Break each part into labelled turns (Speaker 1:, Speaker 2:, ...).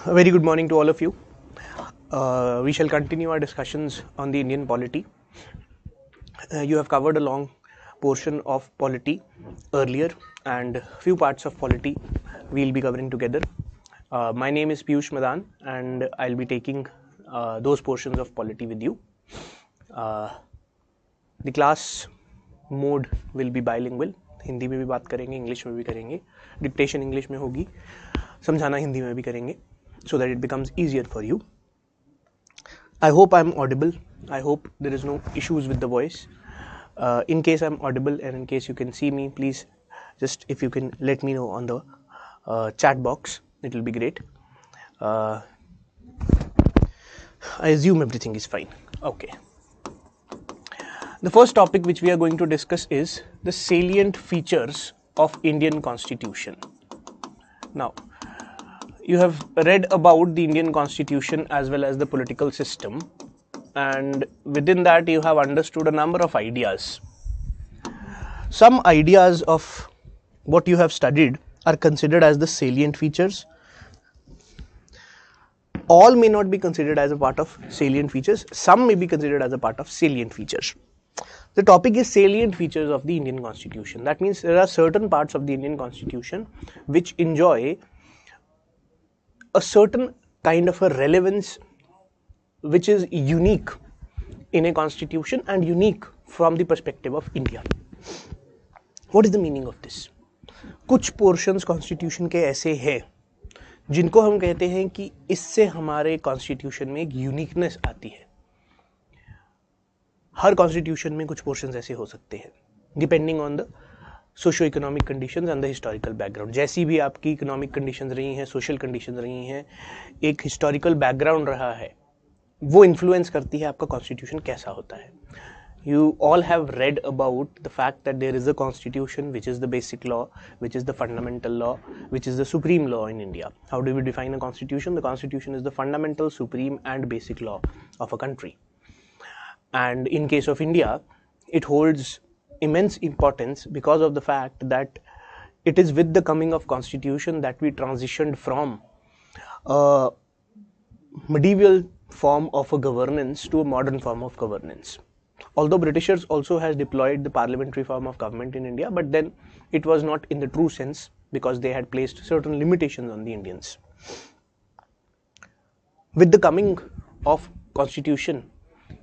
Speaker 1: A very good morning to all of you. We shall continue our discussions on the Indian polity. You have covered a long portion of polity earlier, and few parts of polity we'll be covering together. My name is Piyush Madan, and I'll be taking those portions of polity with you. The class mode will be bilingual. Hindi में भी बात करेंगे, English में भी करेंगे. Dictation English में होगी, समझाना हिंदी में भी करेंगे, so that it becomes easier for you. I hope I'm audible. I hope there is no issues with the voice. In case I'm audible and in case you can see me, please just if you can let me know on the chat box, it will be great. I assume everything is fine. Okay. The first topic which we are going to discuss is the salient features of Indian Constitution. Now, you have read about the Indian Constitution as well as the political system, and within that you have understood a number of ideas. Some ideas of what you have studied are considered as the salient features. All may not be considered as a part of salient features. Some may be considered as a part of salient features. The topic is salient features of the Indian Constitution. That means there are certain parts of the Indian Constitution which enjoy a certain kind of a relevance which is unique in a constitution and unique from the perspective of India. What is the meaning of this? कुछ portions constitution के ऐसे हैं जिनको हम कहते हैं कि इससे हमारे constitution में एक uniqueness आती है. हर constitution में कुछ portions ऐसे हो सकते हैं depending on the socio economic conditions and the historical background. जैसी भी आपकी इकोनॉमिक कंडीशंस रही हैं, सोशल कंडीशंस रही हैं, एक हिस्टोरिकल बैकग्राउंड रहा है, वो इन्फ्लुएंस करती है आपका कॉन्स्टिट्यूशन कैसा होता है. You all have read about the fact that there is a constitution which is the basic law, which is the fundamental law, which is the supreme law in India. How do we define a constitution? The constitution is the fundamental, supreme and basic law of a country. And in case of India, it holds immense importance because of the fact that it is with the coming of constitution that we transitioned from a medieval form of a governance to a modern form of governance. Although Britishers also has deployed the parliamentary form of government in India, but then it was not in the true sense because they had placed certain limitations on the Indians. With the coming of constitution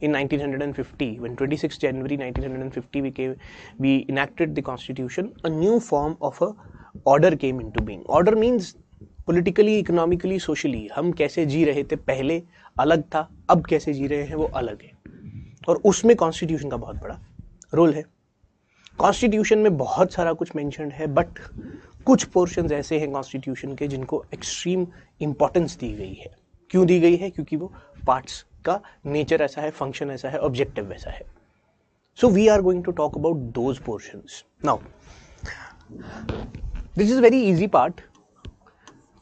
Speaker 1: in 1950, when 26th January 1950 we enacted the constitution, a new form of a order came into being. Order means politically, economically, socially. हम कैसे जी रहे थे पहले अलग था, अब कैसे जी रहे हैं वो अलग है, और उसमें कॉन्स्टिट्यूशन का बहुत बड़ा रोल है. कॉन्स्टिट्यूशन में बहुत सारा कुछ मेंशन्ड है, बट कुछ पोर्शंस ऐसे हैं कॉन्स्टिट्यूशन के जिनको एक्सट्रीम इंपॉर्टेंस दी गई है. क्यों दी गई है? क्योंकि वो पार्ट्स का नेचर ऐसा है, फंक्शन ऐसा है, ऑब्जेक्टिव वैसा है. So we are going to talk about those portions. Now this is very easy part.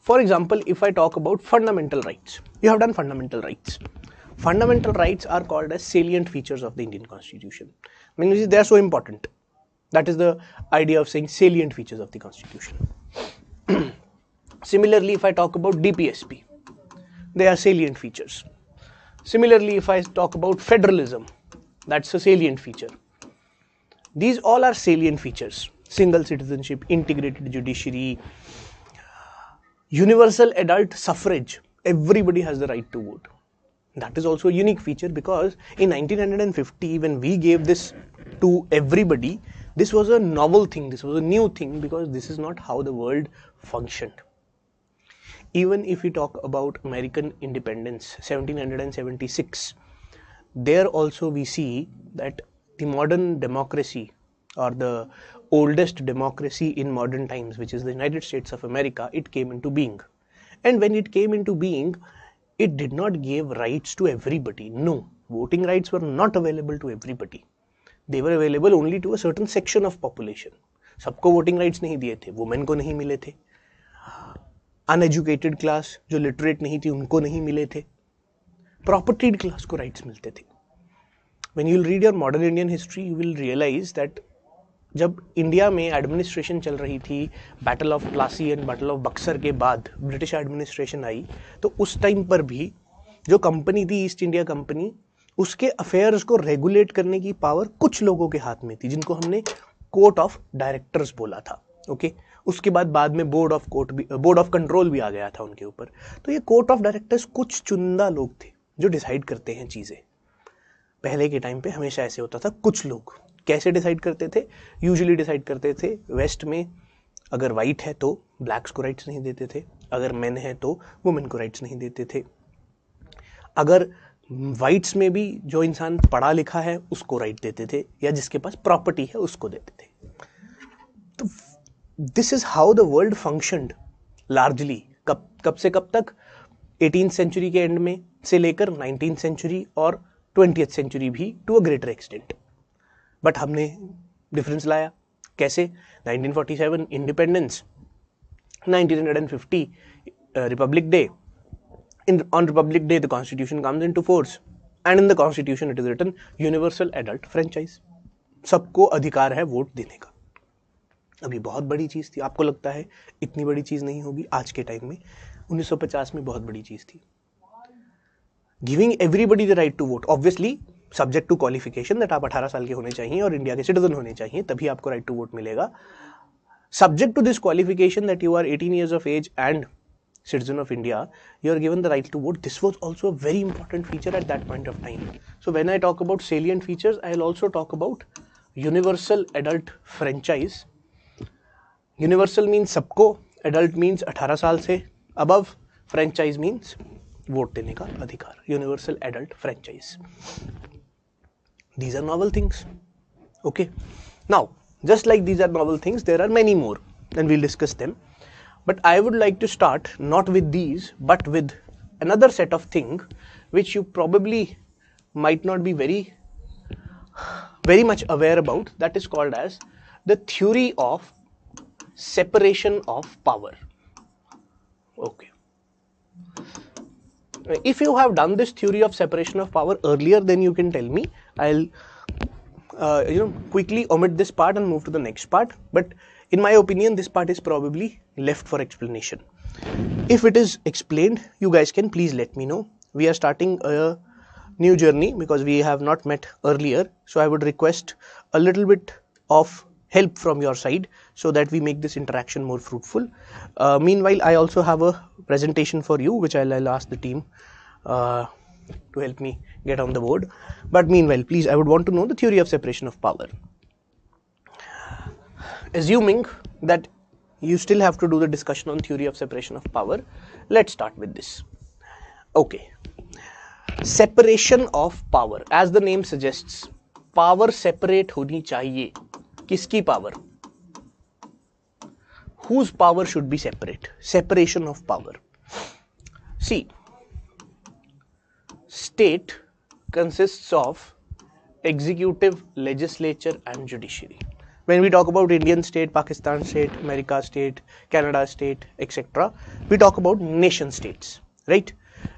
Speaker 1: For example, if I talk about fundamental rights, you have done fundamental rights. Fundamental rights are called as salient features of the Indian Constitution. Means they are so important. That is the idea of saying salient features of the Constitution. Similarly, if I talk about DPSP, they are salient features. Similarly, if I talk about federalism, that's a salient feature. These all are salient features. Single citizenship, integrated judiciary, universal adult suffrage. Everybody has the right to vote. That is also a unique feature because in 1950, when we gave this to everybody, this was a novel thing, this was a new thing because this is not how the world functioned. Even if we talk about American independence, 1776, there also we see that the modern democracy or the oldest democracy in modern times, which is the United States of America, it came into being. And when it came into being, it did not give rights to everybody. No, voting rights were not available to everybody. They were available only to a certain section of population. सबको voting rights नहीं दिए थे, women को नहीं मिले थे, uneducated class जो literate नहीं थी उनको नहीं मिले थे, propertied class को rights मिलते थे. When you will read your modern Indian history, you will realize that जब इंडिया में एडमिनिस्ट्रेशन चल रही थी, battle of Plassey and battle of Buxar के बाद ब्रिटिश एडमिनिस्ट्रेशन आई, तो उस टाइम पर भी जो कंपनी थी ईस्ट इंडिया कंपनी, उसके अफेयर्स को रेगुलेट करने की पावर कुछ लोगों के हाथ में थी, जिनको हमने कोर्ट ऑफ डायरेक्टर्स बोला था। ओके, उसके बाद में बोर्ड ऑफ कंट्रोल भी आ गया था उनके ऊपर। तो ये कोर्ट ऑफ डायरेक्टर्स कुछ चुनिंदा लोग थे जो डिसाइड करते हैं चीजें। पहले के टाइम पे हमेशा ऐसे होता था, कुछ लोग कैसे डिसाइड करते थे, यूजुअली डिसाइड करते थे वेस्ट में अगर वाइट है तो ब्लैक्स को राइट्स नहीं देते थे, अगर मेन है तो वुमेन को राइट्स नहीं देते थे, अगर वाइट्स में भी जो इंसान पढ़ा लिखा है उसको राइट देते थे, या जिसके पास प्रॉपर्टी है उसको देते थे। तो this is how the world functioned largely. कब से कब तक? 18th सेंचुरी के एंड में से लेकर 19th सेंचुरी और 20th सेंचुरी भी to a greater extent. But हमने डिफरेंस लाया कैसे? 1947 independence, 1950 Republic Day. On Republic Day, the Constitution comes into force, and in the Constitution it is written universal adult franchise. सबको अधिकार है vote देने का। अभी बहुत बड़ी चीज थी, आपको लगता है इतनी बड़ी चीज नहीं होगी आज के टाइम में, 1950 में बहुत बड़ी चीज थी। Giving everybody the right to vote, obviously subject to qualification that आप 18 साल के होने चाहिए और इंडिया के सिटीजन होने चाहिए, तभी आपको राइट टू वोट मिलेगा। Subject to this qualification that you are 18 years of age and citizen of India, you are given the right to vote. This was also a very important feature at that point of time. So when I talk about salient features, I will also talk about universal adult franchise. Universal means सबको, adult means 18 साल से above, franchise means vote देने का अधिकार, universal adult franchise. These are novel things. Okay. Now, just like these are novel things, there are many more, and we'll discuss them. But I would like to start not with these, but with another set of things which you probably might not be very much aware about. That is called as the theory of separation of power. Okay. If you have done this theory of separation of power earlier, then you can tell me. I'll quickly omit this part and move to the next part. But in my opinion, this part is probably left for explanation. If it is explained, you guys can please let me know. We are starting a new journey because we have not met earlier. So I would request a little bit of help from your side so that we make this interaction more fruitful. Meanwhile, I also have a presentation for you, which I'll ask the team to help me get on the board. But meanwhile, please, I would want to know the theory of separation of power. Assuming that you still have to do the discussion on theory of separation of power, let's start with this. Okay. Separation of power, as the name suggests, power separate होनी चाहिए. किसकी power? Whose power should be separate? Separation of power. See, state consists of executive, legislature and judiciary. When we talk about Indian state, Pakistan state, America state, Canada state, etc., we talk about nation states, right?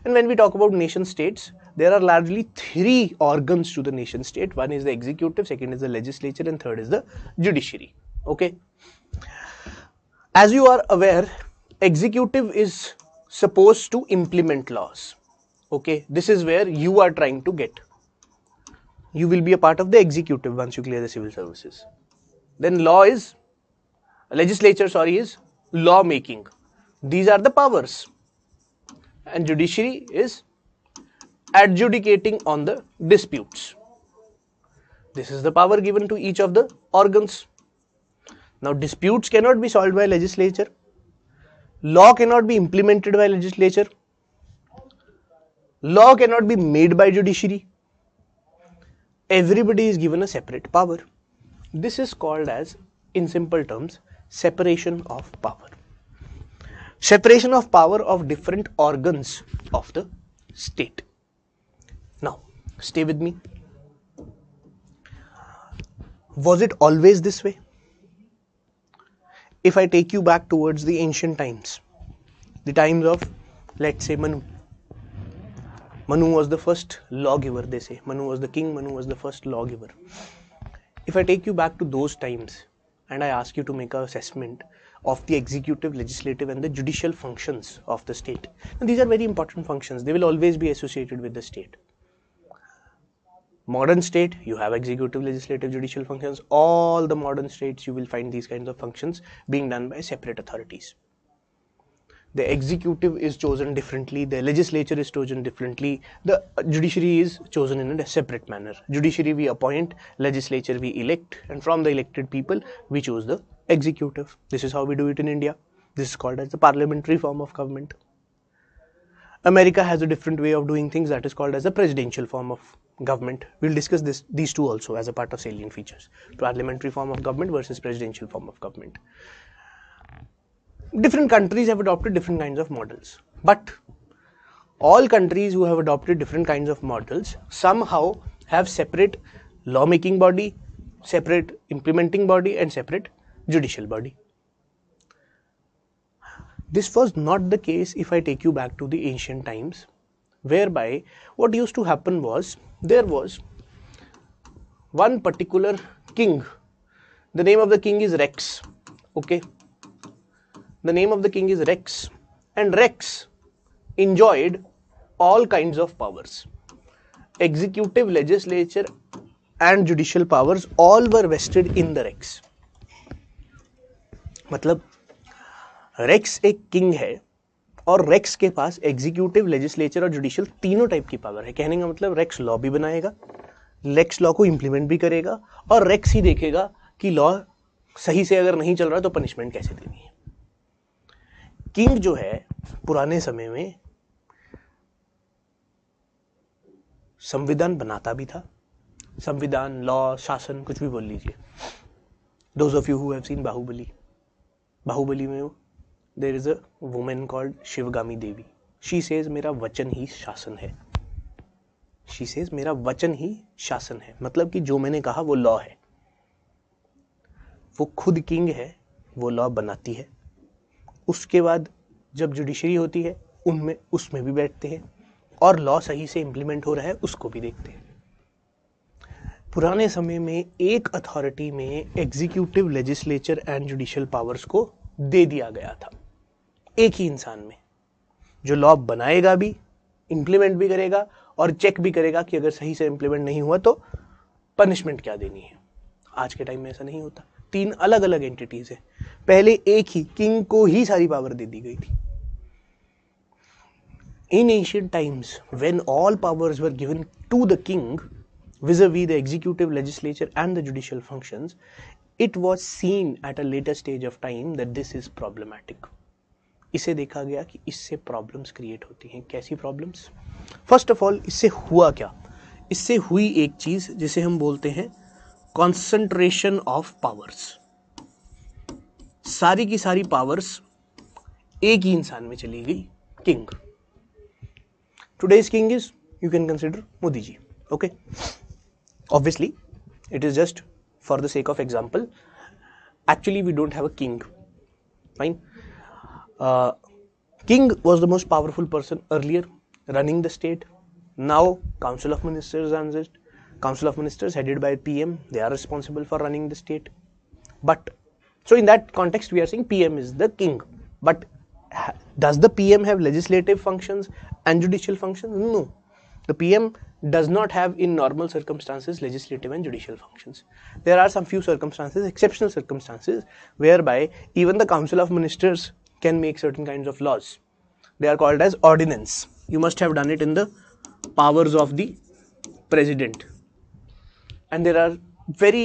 Speaker 1: And when we talk about nation states, there are largely three organs to the nation state. One is the executive, second is the legislature, and third is the judiciary. Okay. As you are aware, executive is supposed to implement laws. Okay. This is where you are trying to get. You will be a part of the executive once you clear the civil services. Then legislature is law making. These are the powers. And judiciary is adjudicating on the disputes. This is the power given to each of the organs. Now, disputes cannot be solved by legislature. Law cannot be implemented by legislature. Law cannot be made by judiciary. Everybody is given a separate power. This is called as, in simple terms, separation of power. Separation of power of different organs of the state. Now, stay with me. Was it always this way? If I take you back towards the ancient times, the times of, let's say, Manu. Manu was the first lawgiver, they say. Manu was the king, Manu was the first lawgiver. If I take you back to those times and I ask you to make an assessment of the executive, legislative and the judicial functions of the state, and these are very important functions, they will always be associated with the state. Modern state, you have executive, legislative, judicial functions. All the modern states, you will find these kinds of functions being done by separate authorities. The executive is chosen differently, the legislature is chosen differently, the judiciary is chosen in a separate manner. Judiciary we appoint, legislature we elect, and from the elected people we choose the executive. This is how we do it in India. This is called as the parliamentary form of government. America has a different way of doing things, that is called as the presidential form of government. We'll discuss these two also as a part of salient features. Parliamentary form of government versus presidential form of government. Different countries have adopted different kinds of models, but all countries who have adopted different kinds of models somehow have separate lawmaking body, separate implementing body and separate judicial body. This was not the case if I take you back to the ancient times, whereby what used to happen was there was one particular king. The name of the king is Rex. Okay. The name of the king is Rex, and Rex enjoyed all kinds of powers. Executive, legislature and judicial powers all were vested in the Rex. मतलब racks एक king है और racks के पास executive, legislature और judicial तीनों type की power है. कहने का मतलब रेक्स लॉ भी बनाएगा, रेक्स लॉ को इंप्लीमेंट भी करेगा और रेक्स ही देखेगा कि लॉ सही से अगर नहीं चल रहा तो पनिशमेंट कैसे देनी है. किंग जो है पुराने समय में संविधान बनाता भी था. संविधान, लॉ, शासन कुछ भी बोल लीजिए. Those of you who have seen Baahubali में there is a women called Shivagami Devi. She says मेरा वचन ही शासन है. शी सेज मेरा वचन ही शासन है, मतलब कि जो मैंने कहा वो लॉ है. वो खुद किंग है, वो लॉ बनाती है. उसके बाद जब जुडिशरी होती है उसमें भी बैठते हैं और लॉ सही से इंप्लीमेंट हो रहा है उसको भी देखते हैं. पुराने समय में एक अथॉरिटी में executive, legislature and judicial powers को दे दिया गया था, एक ही इंसान में, जो लॉ बनाएगा भी, इंप्लीमेंट भी करेगा और चेक भी करेगा कि अगर सही से इंप्लीमेंट नहीं हुआ तो पनिशमेंट क्या देनी है. आज के टाइम में ऐसा नहीं होता. तीन अलग अलग एंटिटीज है. पहले एक ही किंग को ही सारी पावर दे दी गई थी. In ancient times when all powers were given to the king vis-a-vis the executive, legislature and the judicial functions, it was seen at a later stage of time that this is problematic. इसे देखा गया कि इससे problems create होती हैं. कैसी problems? First of all इससे हुआ क्या? इससे हुई एक चीज जिसे हम बोलते हैं कॉन्सेंट्रेशन ऑफ पावर्स. सारी की सारी पावर्स एक ही इंसान में चली गई, king. Today's king is, you can consider Modi ji. Okay, obviously it is just for the sake of example. Actually we don't have a king. Fine. King was the most powerful person earlier running the state. Now council of ministers runs it. Council of ministers headed by PM, they are responsible for running the state. But so in that context we are saying PM is the king. But does the PM have legislative functions and judicial functions? No. The PM does not have in normal circumstances legislative and judicial functions. There are some few circumstances, exceptional circumstances, whereby even the council of ministers can make certain kinds of laws. They are called as ordinance. You must have done it in the powers of the president. And there are very,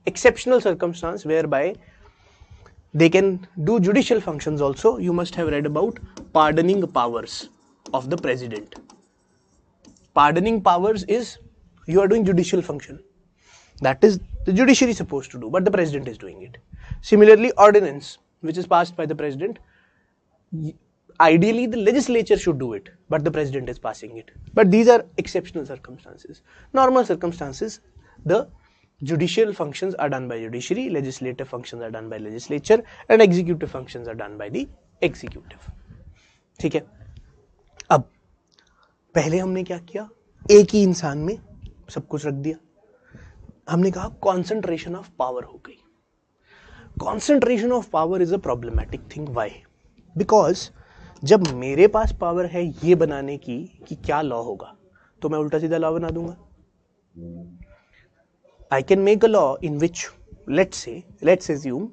Speaker 1: exceptional circumstances whereby they can do judicial functions also. You must have read about pardoning powers of the president. Pardoning powers is you are doing judicial function. That is the judiciary supposed to do, but the president is doing it. Similarly, ordinance, which is passed by the president, ideally the legislature should do it, but the president is passing it. But these are exceptional circumstances. Normal circumstances, the judicial functions are done by judiciary, legislative functions are done by legislature, and executive functions are done by the executive. ठीक है. अब पहले हमने क्या किया, एक ही इंसान में सब कुछ रख दिया. हमने कहा कॉन्सेंट्रेशन ऑफ पावर हो गई। Concentration of power is a problematic thing. Why? Because जब मेरे पास पावर है ये बनाने की कि क्या लॉ होगा, तो मैं उल्टा सीधा लॉ बना दूंगा। I can make a law in which, let's assume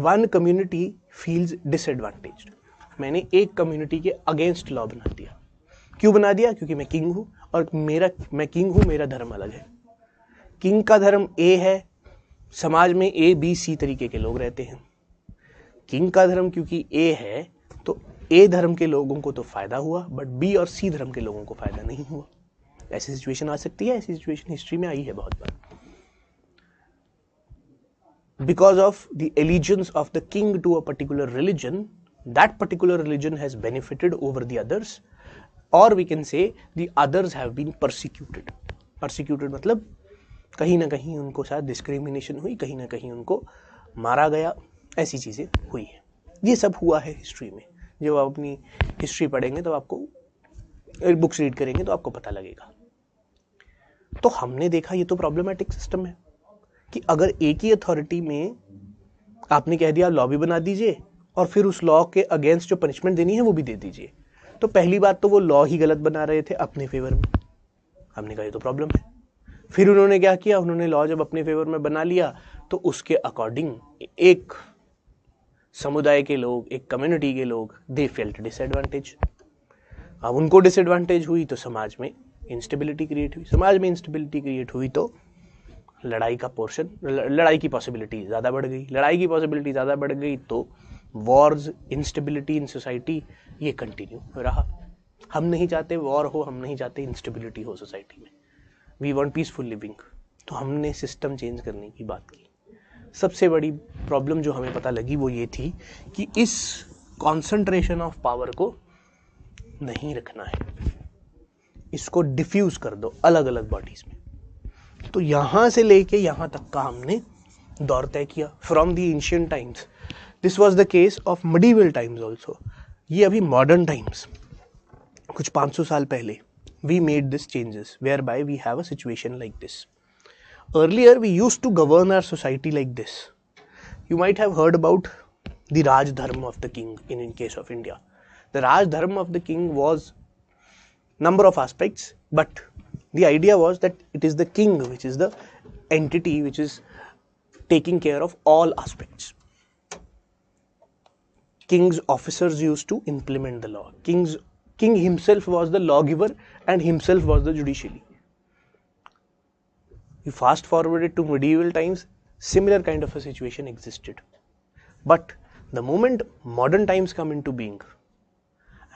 Speaker 1: one community feels disadvantaged. मैंने एक कम्युनिटी के अगेंस्ट लॉ बना दिया। क्यों बना दिया? क्योंकि मैं किंग हूं और मैं किंग हूं, मेरा धर्म अलग है। किंग का धर्म ए है, समाज में ए बी सी तरीके के लोग रहते हैं। किंग का धर्म क्योंकि ए है तो ए धर्म के लोगों को तो फायदा हुआ, बट बी और सी धर्म के लोगों को फायदा नहीं हुआ। ऐसी सिचुएशन आ सकती है, ऐसी सिचुएशन हिस्ट्री में आई है बहुत बार। Because of the allegiance of the king to a particular religion, that particular religion has benefited over the others, or we can say the others have been persecuted. Persecuted मतलब कहीं ना कहीं उनको शायद discrimination हुई, कहीं ना कहीं उनको मारा गया, ऐसी चीज़ें हुई है। ये सब हुआ है हिस्ट्री में। जब आप अपनी हिस्ट्री पढ़ेंगे तो आपको, बुक्स रीड करेंगे तो आपको पता लगेगा। तो हमने देखा ये तो प्रॉब्लमेटिक सिस्टम है कि अगर एक ही अथॉरिटी में आपने कह दिया लॉ भी बना दीजिए और फिर उस लॉ के अगेंस्ट जो पनिशमेंट देनी है वो भी दे दीजिए, तो पहली बात तो वो लॉ ही गलत बना रहे थे अपने फेवर में। हमने कहा ये तो प्रॉब्लम है। फिर उन्होंने क्या किया, उन्होंने लॉ जब अपने फेवर में बना लिया तो उसके अकॉर्डिंग एक समुदाय के लोग, एक कम्युनिटी के लोग, दे फेल्ट डिसएडवांटेज। अब उनको डिसएडवांटेज हुई तो समाज में इंस्टेबिलिटी क्रिएट हुई। समाज में इंस्टेबिलिटी क्रिएट हुई तो लड़ाई का पोर्शन, लड़ाई की पॉसिबिलिटी ज़्यादा बढ़ गई। लड़ाई की पॉसिबिलिटी ज़्यादा बढ़ गई तो वॉर्स, इंस्टेबिलिटी इन सोसाइटी, ये कंटिन्यू रहा। हम नहीं चाहते वॉर हो, हम नहीं चाहते इंस्टेबिलिटी हो सोसाइटी में। We want peaceful living. तो हमने सिस्टम चेंज करने की बात की। सबसे बड़ी प्रॉब्लम जो हमें पता लगी वो ये थी कि इस कॉन्सेंट्रेशन ऑफ पावर को नहीं रखना है, इसको डिफ्यूज कर दो अलग अलग बॉडीज में। तो यहां से लेके यहां तक का हमने दौर तय किया। From the ancient times, this was the case of medieval times also. ये अभी मॉडर्न टाइम्स, कुछ 500 साल पहले, we made this changes whereby we have a situation like this. Earlier we used to govern our society like this. You might have heard about the Raj Dharma of the king in case of India. The Raj Dharma of the king was number of aspects, but the idea was that it is the king which is the entity which is taking care of all aspects. King's officers used to implement the law. King himself was the lawgiver and himself was the judiciary. You fast forwarded to medieval times, similar kind of a situation existed. But the moment modern times come into being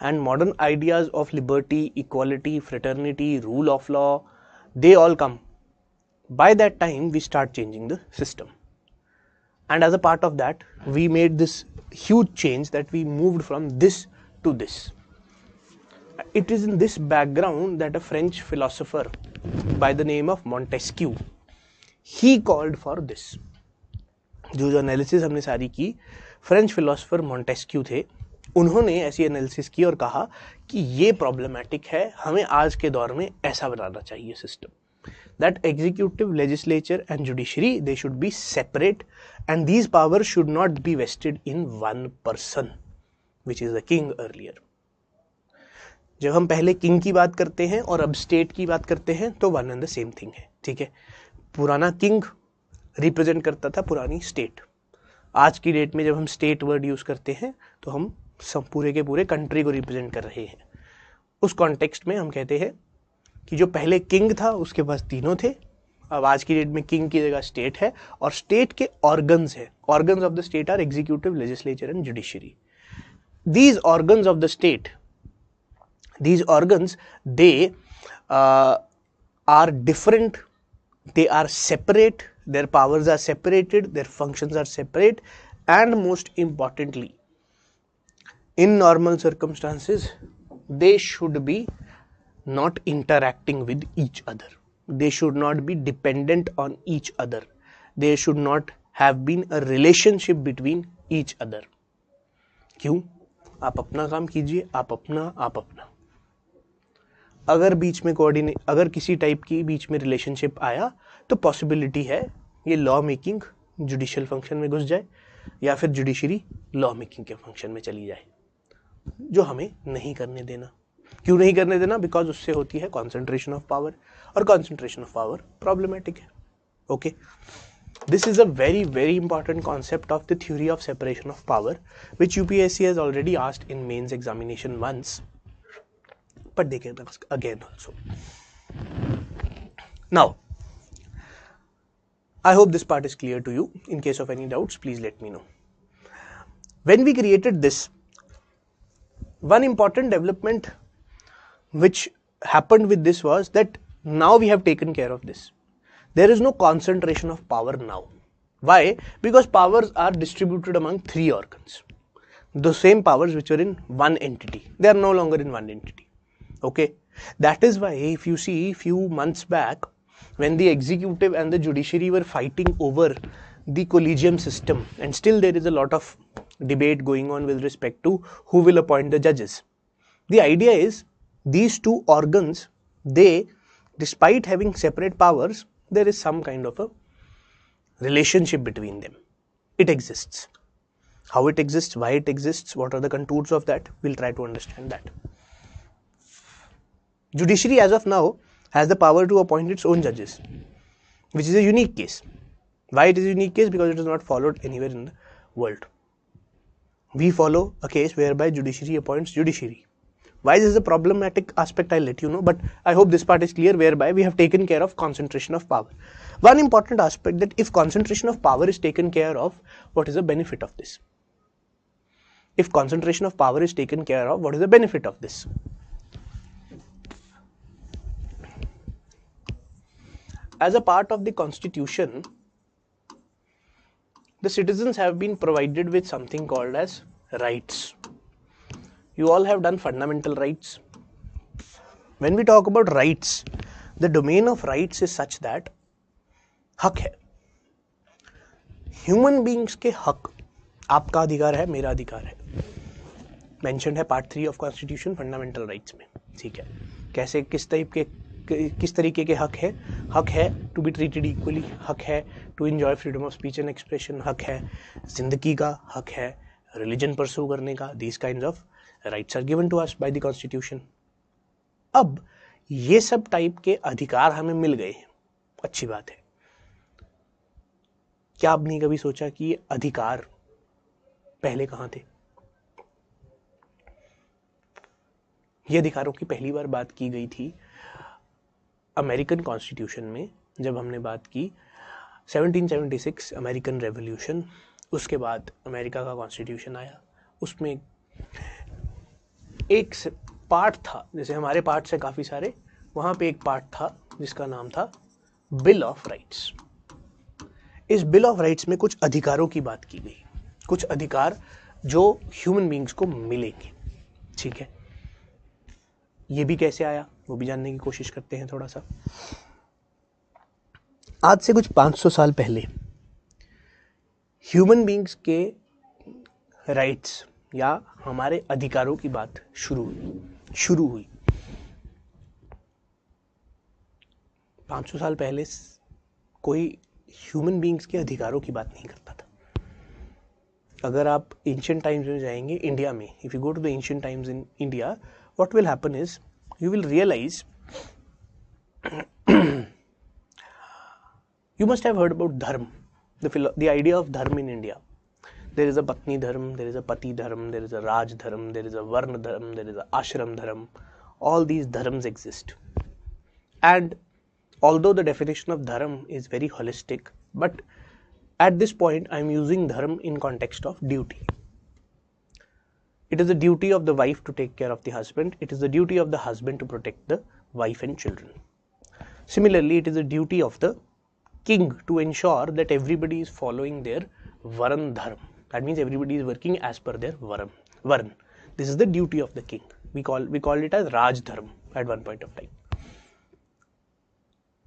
Speaker 1: and modern ideas of liberty, equality, fraternity, rule of law, they all come. By that time, we start changing the system. And as a part of that, we made this huge change that we moved from this to this. It is in this background that a French philosopher by the name of Montesquieu, he called for this. जो analysis हमने सारी की, French philosopher Montesquieu थे, उन्होंने ऐसी analysis की और कहा कि ये प्रॉब्लमैटिक है, हमें आज के दौर में ऐसा बनाना चाहिए system, that executive, legislature and judiciary, they should be separate and these power should not be vested in one person which is the king earlier. जब हम पहले किंग की बात करते हैं और अब स्टेट की बात करते हैं तो one and the same thing है, ठीक है। पुराना किंग रिप्रेजेंट करता था पुरानी स्टेट। आज की डेट में जब हम स्टेट वर्ड यूज करते हैं तो हम सब पूरे के पूरे कंट्री को रिप्रेजेंट कर रहे हैं। उस कॉन्टेक्स्ट में हम कहते हैं कि जो पहले किंग था उसके पास तीनों थे, अब आज की डेट में किंग की जगह स्टेट है और स्टेट के ऑर्गन्स है। Organs of the state are executive, legislature and judiciary. These organs of the state, these organs, they are different, they are separate, their powers are separated, their functions are separate, and most importantly, in normal circumstances, they should be not interacting with each other. They should not be dependent on each other. There should not have been a relationship between each other. क्यों? आप अपना काम कीजिए, आप अपना। अगर बीच में अगर किसी टाइप की बीच में रिलेशनशिप आया तो पॉसिबिलिटी है ये लॉ मेकिंग जुडिशियल फंक्शन में घुस जाए या फिर जुडिशरी लॉ मेकिंग के फंक्शन में चली जाए, जो हमें नहीं करने देना। क्यों नहीं करने देना? बिकॉज उससे होती है कॉन्सेंट्रेशन ऑफ पावर, और कॉन्सेंट्रेशन ऑफ पावर प्रॉब्लमेटिक है। Okay, this is a very important concept of the theory of separation of power, which UPSC has already asked in mains examination once, but they can ask again also. Now I hope this part is clear to you. In case of any doubts, please let me know. When we created this, one important development which happened with this was that now we have taken care of this. There is no concentration of power now. Why? Because powers are distributed among 3 organs. The same powers which were in one entity, they are no longer in one entity. Okay, that is why if you see few months back, when the executive and the judiciary were fighting over the collegium system, and still there is a lot of debate going on with respect to who will appoint the judges. The idea is these two organs, they, despite having separate powers, there is some kind of a relationship between them. It exists. How it exists, why it exists, what are the contours of that, we'll try to understand that. Judiciary as of now has the power to appoint its own judges, which is a unique case. Why it is a unique case? Because it is not followed anywhere in the world. We follow a case whereby judiciary appoints judiciary. Why this is a problematic aspect, I'll let you know, but I hope this part is clear, whereby we have taken care of concentration of power. One important aspect, that if concentration of power is taken care of, what is the benefit of this? If concentration of power is taken care of, what is the benefit of this? As a part of the constitution, the citizens have been provided with something called as rights. You all have done fundamental rights. When we talk about rights, the domain of rights is such that हक है, human beings के हक, आपका अधिकार है, मेरा अधिकार है, मेंशन है part 3 of constitution fundamental rights में। ठीक है, कैसे किस तरीके के हक है? हक है टू बी ट्रीटेड इक्वली, हक है to enjoy freedom of speech and expression, हक है जिंदगी का, हक है रिलीजन परस्यू करने का। These kinds of rights are given to us by the constitution. अब ये सब टाइप के अधिकार हमें मिल गए हैं, अच्छी बात है। क्या आपने कभी सोचा कि ये अधिकार पहले कहां थे? ये अधिकारों की पहली बार बात की गई थी अमेरिकन कॉन्स्टिट्यूशन में, जब हमने बात की 1776 अमेरिकन रेवोल्यूशन, उसके बाद अमेरिका का कॉन्स्टिट्यूशन आया। उसमें एक पार्ट था, जैसे हमारे पार्ट से काफी सारे, वहां पे एक पार्ट था जिसका नाम था बिल ऑफ राइट्स। इस बिल ऑफ राइट्स में कुछ अधिकारों की बात की गई, कुछ अधिकार जो ह्यूमन बींग्स को मिलेंगे। ठीक है, ये भी कैसे आया वो भी जानने की कोशिश करते हैं थोड़ा सा। आज से कुछ 500 साल पहले ह्यूमन बींग्स के राइट्स या हमारे अधिकारों की बात शुरू हुई। 500 साल पहले कोई ह्यूमन बींग्स के अधिकारों की बात नहीं करता था। अगर आप एंशिएंट टाइम्स में जाएंगे इंडिया में, if you go to the ancient times in India, what will happen is you will realize you must have heard about dharma, the idea of dharma in India. There is a patni dharma, there is a pati dharma, there is a raj dharma, there is a varna dharma, there is a ashram dharma. All these dharmas exist, and although the definition of dharma is very holistic, but at this point I am using dharma in context of duty. It is the duty of the wife to take care of the husband. It is the duty of the husband to protect the wife and children. Similarly, it is the duty of the king to ensure that everybody is following their varan dharma. That means everybody is working as per their varan. This is the duty of the king. We called it as Raj Dharma at one point of time.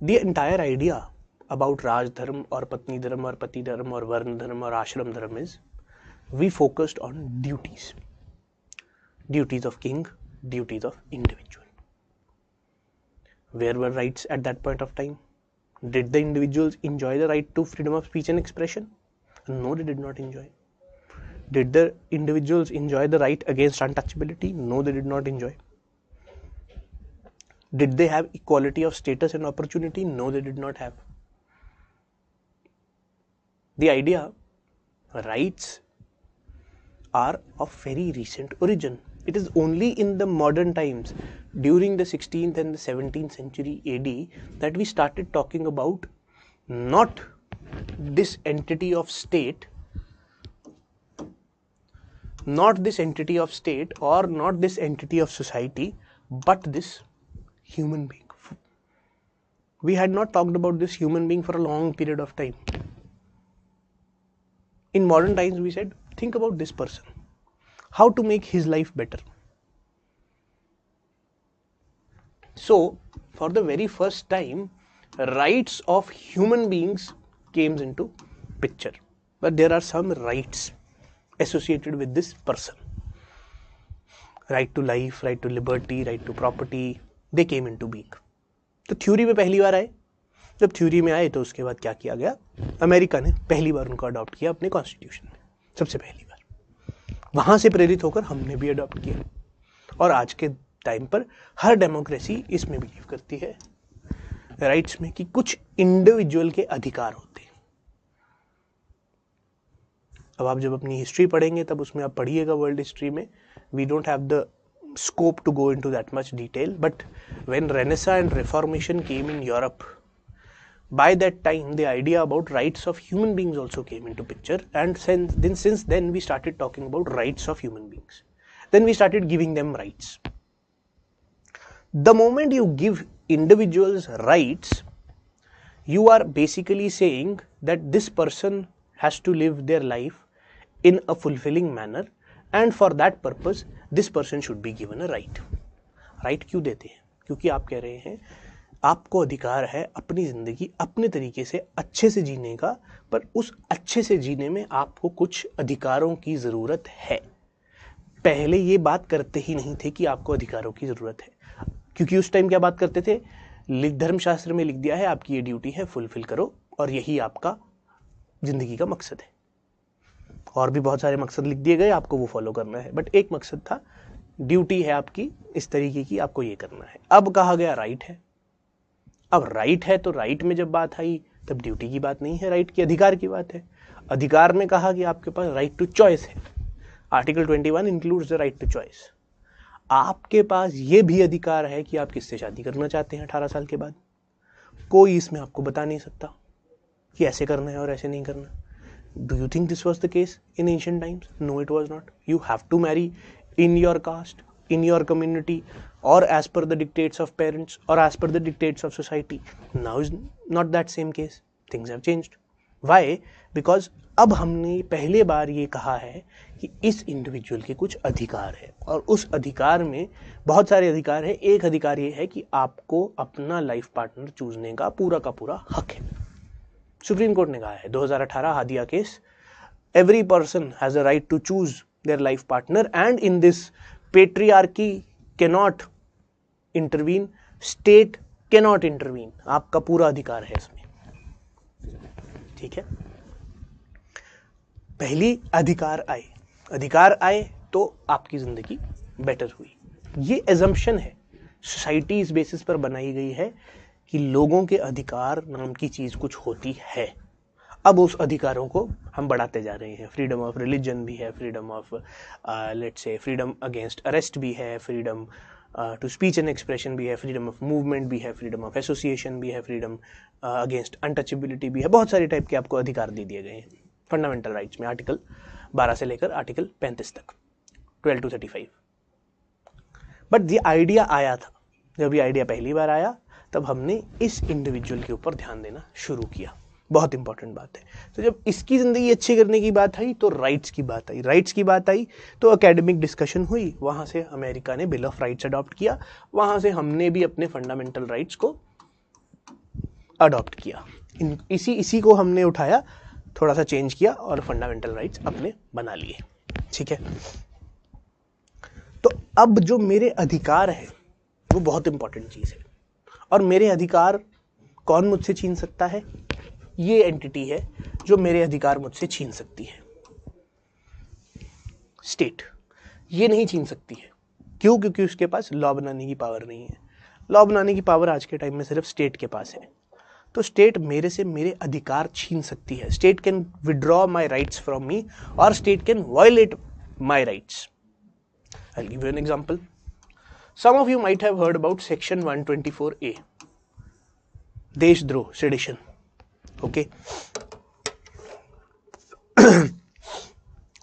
Speaker 1: The entire idea about Raj Dharma or Patni Dharma or Pati Dharma or Varna Dharma or Ashram Dharma is we focused on duties. Duties of king, duties of individual. Where were rights at that point of time? Did the individuals enjoy the right to freedom of speech and expression? No, they did not enjoy. Did the individuals enjoy the right against untouchability? No, they did not enjoy. Did they have equality of status and opportunity? No, they did not have. The idea rights are of very recent origin. It is only in the modern times, during the 16th and the 17th century AD, that we started talking about not this entity of state, or not this entity of society, but this human being. We had not talked about this human being for a long period of time. In modern times, we said, think about this person. How to make his life better. So, for the very first time, rights of human beings came into picture. But there are some rights associated with this person. Right to life, right to liberty, right to property, they came into being. तो theory में पहली बार आए. जब theory में आए तो उसके बाद क्या किया गया, अमेरिका ने पहली बार उनको अडॉप्ट किया अपने कॉन्स्टिट्यूशन में, सबसे पहली बार. वहां से प्रेरित होकर हमने भी अडॉप्ट किया. और आज के टाइम पर हर डेमोक्रेसी इसमें बिलीव करती है, राइट्स में, कि कुछ इंडिविजुअल के अधिकार होते हैं. अब आप जब अपनी हिस्ट्री पढ़ेंगे तब उसमें आप पढ़िएगा वर्ल्ड हिस्ट्री में. We don't have the scope to go into that much detail, but when Renaissance and Reformation came in Europe, by that time the idea about rights of human beings also came into picture, and since then we started talking about rights of human beings. Then we started giving them rights. The moment you give individuals rights, you are basically saying that this person has to live their life in a fulfilling manner, and for that purpose this person should be given a right. Right क्यों देते हैं? क्योंकि आप कह रहे हैं आपको अधिकार है अपनी ज़िंदगी अपने तरीके से अच्छे से जीने का, पर उस अच्छे से जीने में आपको कुछ अधिकारों की ज़रूरत है. पहले ये बात करते ही नहीं थे कि आपको अधिकारों की ज़रूरत है, क्योंकि उस टाइम क्या बात करते थे, धर्मशास्त्र में लिख दिया है आपकी ये ड्यूटी है, फुलफिल करो, और यही आपका ज़िंदगी का मकसद है. और भी बहुत सारे मकसद लिख दिए गए, आपको वो फॉलो करना है, बट एक मकसद था, ड्यूटी है आपकी इस तरीके की, आपको ये करना है. अब कहा गया राइट है. अब राइट है तो राइट में जब बात आई तब ड्यूटी की बात नहीं है, राइट की, अधिकार की बात है. अधिकार में कहा कि आपके पास राइट टू चॉइस है. Article 21 includes the right to choice. आपके पास ये भी अधिकार है कि आप किससे शादी करना चाहते हैं 18 साल के बाद. कोई इसमें आपको बता नहीं सकता कि ऐसे करना है और ऐसे नहीं करना. Do you think this was the case in ancient times? No, it was not. You have to marry in your caste, in your community, or as per the dictates of parents, or as per the dictates of society. Now is not that same case. Things have changed. Why? Because अब हमने पहले बार ये कहा है कि इस individual के कुछ अधिकार है, और उस अधिकार में बहुत सारे अधिकार है. एक अधिकार ये है कि आपको अपना लाइफ पार्टनर चूजने का पूरा हक है. सुप्रीम कोर्ट ने कहा है 2018 Hadiya case, every person has a right to choose their life partner, and in this patriarchy cannot intervene, state cannot intervene. आपका पूरा अधिकार है इसमें. ठीक है, पहली अधिकार आए तो आपकी जिंदगी बेटर हुई. ये एजम्पशन है, सोसाइटी इस बेसिस पर बनाई गई है कि लोगों के अधिकार नाम की चीज़ कुछ होती है. अब उस अधिकारों को हम बढ़ाते जा रहे हैं. फ्रीडम ऑफ रिलीजन भी है, freedom of let's say freedom against arrest भी है, freedom to speech and expression भी है, फ्रीडम ऑफ मूवमेंट भी है, फ्रीडम ऑफ एसोसिएशन भी है, फ्रीडम अगेंस्ट अनटचेबिलिटी भी है. बहुत सारे टाइप के आपको अधिकार दे दिए गए हैं फंडामेंटल राइट्स में, आर्टिकल 12 से लेकर आर्टिकल 35 तक, 12 to 35. बट ये आइडिया आया था, जब ये आइडिया पहली बार आया तब हमने इस इंडिविजुअल के ऊपर ध्यान देना शुरू किया. बहुत इंपॉर्टेंट बात है. तो जब इसकी ज़िंदगी अच्छी करने की बात आई तो राइट्स की बात आई तो एकेडमिक डिस्कशन हुई. वहाँ से अमेरिका ने बिल ऑफ राइट्स अडॉप्ट किया, वहाँ से हमने भी अपने फंडामेंटल राइट्स को अडॉप्ट किया. इसी को हमने उठाया, थोड़ा सा चेंज किया और फंडामेंटल राइट्स अपने बना लिए. ठीक है, तो अब जो मेरे अधिकार है वो बहुत इंपॉर्टेंट चीज़ है, और मेरे अधिकार कौन मुझसे छीन सकता है? ये एंटिटी है जो मेरे अधिकार मुझसे छीन सकती है। स्टेट ये नहीं छीन सकती है। क्यों? क्योंकि उसके पास लॉ बनाने की पावर नहीं है। लॉ बनाने की पावर आज के टाइम में सिर्फ स्टेट के पास है। तो स्टेट मेरे से मेरे अधिकार छीन सकती है। State can withdraw my rights from me और state can violate my rights. I'll give you an example. Some of you might have heard about section 124A, देशद्रोह, sedition. Okay.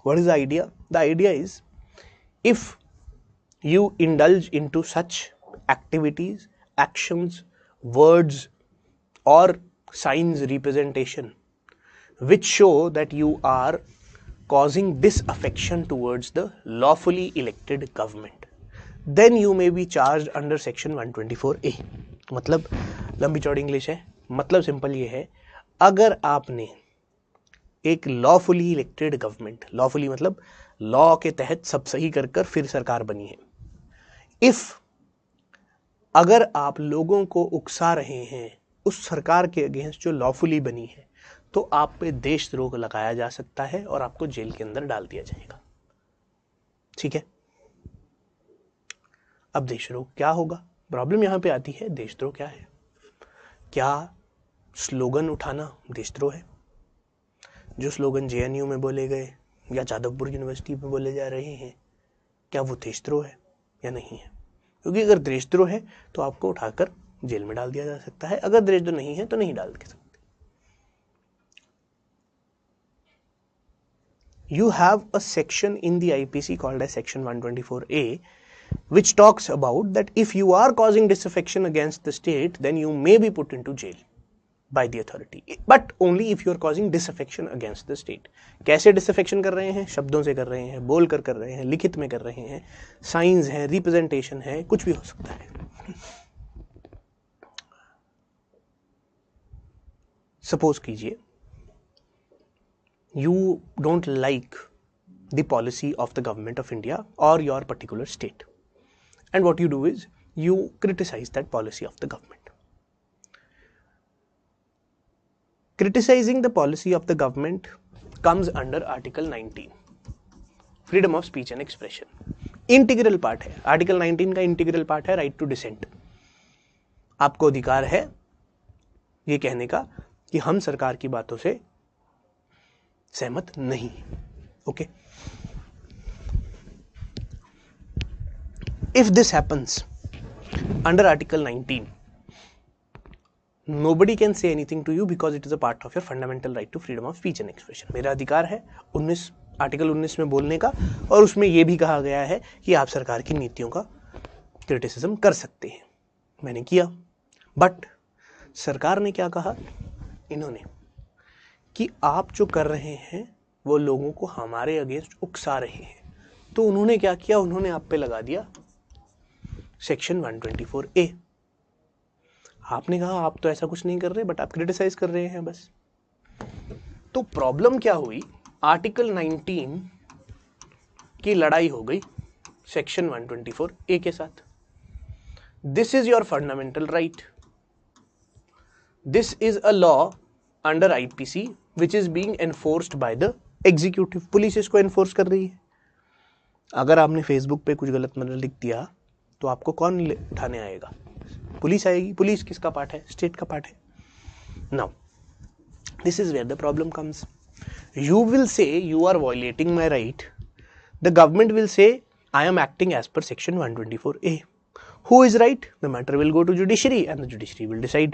Speaker 1: What is the idea? The idea is, if you indulge into such activities, actions, words or signs representation which show that you are causing disaffection towards the lawfully elected government, then you may be charged under section 124A. मतलब लंबी चौड़ी English है, मतलब simple ये है, अगर आपने एक लॉफुली इलेक्टेड गवर्नमेंट, लॉफुली मतलब लॉ के तहत सब सही कर कर फिर सरकार बनी है, अगर आप लोगों को उकसा रहे हैं उस सरकार के अगेंस्ट जो लॉफुली बनी है, तो आप पे देशद्रोह लगाया जा सकता है और आपको जेल के अंदर डाल दिया जाएगा। ठीक है। अब देशद्रोह क्या होगा? प्रॉब्लम यहां पे आती है, देशद्रोह क्या है? क्या स्लोगन उठाना देशद्रोह है? जो स्लोगन जेएनयू में बोले गए या जादवपुर यूनिवर्सिटी में बोले जा रहे हैं, क्या वो देशद्रोह है या नहीं है? क्योंकि अगर देशद्रोह है तो आपको उठाकर जेल में डाल दिया जा सकता है, अगर देशद्रोह नहीं है तो नहीं डाल सकते। You have a section in the IPC called as section 124A, which talks about that if you are causing disaffection against the state, then you may be put into jail by the authority, but only if you are causing disaffection against the state. कैसे disaffection कर रहे हैं? शब्दों से कर रहे हैं, बोल कर रहे हैं, लिखित में कर रहे हैं, साइंस है, रिप्रेजेंटेशन है, कुछ भी हो सकता है। सपोज कीजिए you don't like the policy of the government of India or your particular state, and what you do is you criticize that policy of the government. Criticizing the policy of the government comes under Article 19, freedom of speech and expression. Integral part है, article 19 का integral part है right to decent. आपको अधिकार है ये कहने का कि हम सरकार की बातों से सहमत नहीं। Okay, if this happens under article 19, nobody can say anything to you because it is a part of your fundamental right to freedom of speech and expression. मेरा अधिकार है आर्टिकल 19 में बोलने का, और उसमें यह भी कहा गया है कि आप सरकार की नीतियों का क्रिटिसिज्म कर सकते हैं। मैंने किया, बट सरकार ने क्या कहा? इन्होंने कि आप जो कर रहे हैं वो लोगों को हमारे अगेंस्ट उकसा रहे हैं। तो उन्होंने क्या किया? उन्होंने आप पे लगा दिया सेक्शन 124A। आपने कहा आप तो ऐसा कुछ नहीं कर रहे, बट आप क्रिटिसाइज कर रहे हैं बस। तो प्रॉब्लम क्या हुई? आर्टिकल 19 की लड़ाई हो गई सेक्शन 124A के साथ। This is your fundamental right, this is a law under IPC which is being enforced by the executive. Police इसको एनफोर्स कर रही है। अगर आपने फेसबुक पे कुछ गलत मतलब लिख दिया तो आपको कौन उठाने आएगा? पुलिस आएगी। पुलिस किसका पार्ट है? स्टेट का पार्ट है। Now this is where the problem comes. You will say you are violating my right, the government will say I am acting as per section 124A. Who is right? The matter will go to judiciary and the judiciary will decide.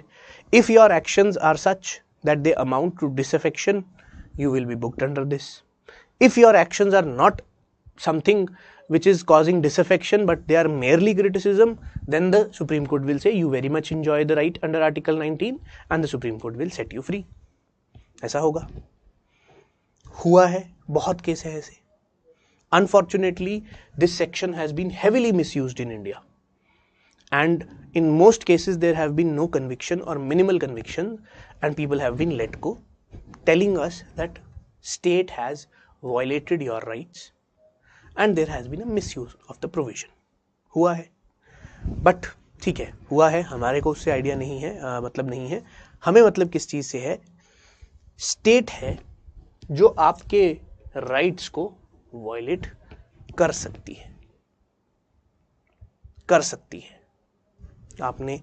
Speaker 1: If your actions are such that they amount to disaffection, you will be booked under this. If your actions are not something which is causing disaffection but they are merely criticism, then the Supreme Court will say you very much enjoy the right under Article 19 and the Supreme Court will set you free. ऐसा होगा, हुआ है, बहुत case है ऐसे. Unfortunately, this section has been heavily misused in India. And in most cases there have been no conviction or minimal conviction and people have been let go, telling us that state has violated your rights and there has been a misuse of the provision. हुआ है, but ठीक है, हुआ है, हमारे को उससे idea नहीं है, मतलब नहीं है। हमें मतलब किस चीज से है? स्टेट है जो आपके राइट्स को वायलेट कर सकती है, कर सकती है। आपने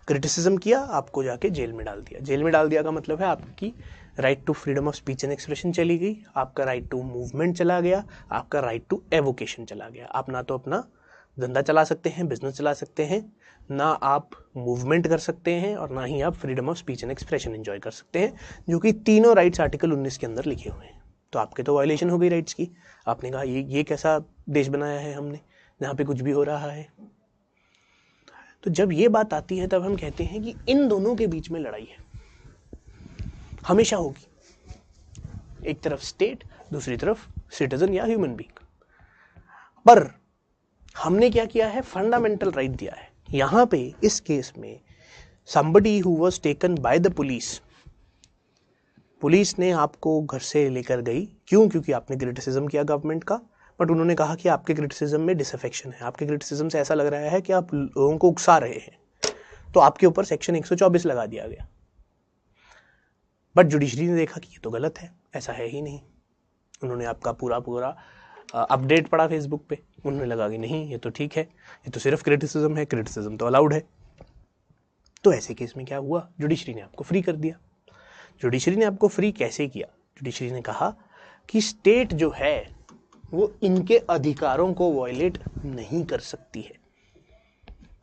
Speaker 1: क्रिटिसिज्म किया, आपको जाके जेल में डाल दिया। जेल में डाल दिया का मतलब है आपकी right to freedom of speech and expression चली गई, आपका राइट टू मूवमेंट चला गया, आपका राइट टू एवोकेशन चला गया। आप ना तो अपना धंधा चला सकते हैं, बिजनेस चला सकते हैं, ना आप मूवमेंट कर सकते हैं, और ना ही आप freedom of speech and expression enjoy कर सकते हैं, जो कि तीनों राइट्स आर्टिकल 19 के अंदर लिखे हुए हैं। तो आपके तो वायलेशन हो गई राइट्स की। आपने कहा ये कैसा देश बनाया है हमने जहाँ पे कुछ भी हो रहा है। तो जब ये बात आती है तब हम कहते हैं कि इन दोनों के बीच में लड़ाई है, हमेशा होगी। एक तरफ स्टेट, दूसरी तरफ सिटीजन या ह्यूमन बीइंग। पर हमने क्या किया है? फंडामेंटल राइट दिया है। यहां पे इस केस में somebody who was taken by the police, police ने आपको घर से लेकर गई, क्यों? क्योंकि आपने क्रिटिसिज्म किया गवर्नमेंट का, बट उन्होंने कहा कि आपके क्रिटिसिज्म में डिसअफेक्शन है, आपके क्रिटिसिज्म से ऐसा लग रहा है कि आप लोगों को उकसा रहे हैं, तो आपके ऊपर सेक्शन 124 लगा दिया गया। बट जुडिशरी ने देखा कि ये तो गलत है, ऐसा है ही नहीं। उन्होंने आपका पूरा अपडेट पढ़ा फेसबुक पे, उन्होंने लगा कि नहीं ये तो ठीक है, ये तो सिर्फ क्रिटिसिज्म है, क्रिटिसिज्म तो अलाउड है। तो ऐसे केस में क्या हुआ? जुडिशरी ने आपको फ्री कर दिया। जुडिशरी ने आपको फ्री कैसे किया? जुडिशरी ने कहा कि स्टेट जो है वो इनके अधिकारों को वायलेट नहीं कर सकती है।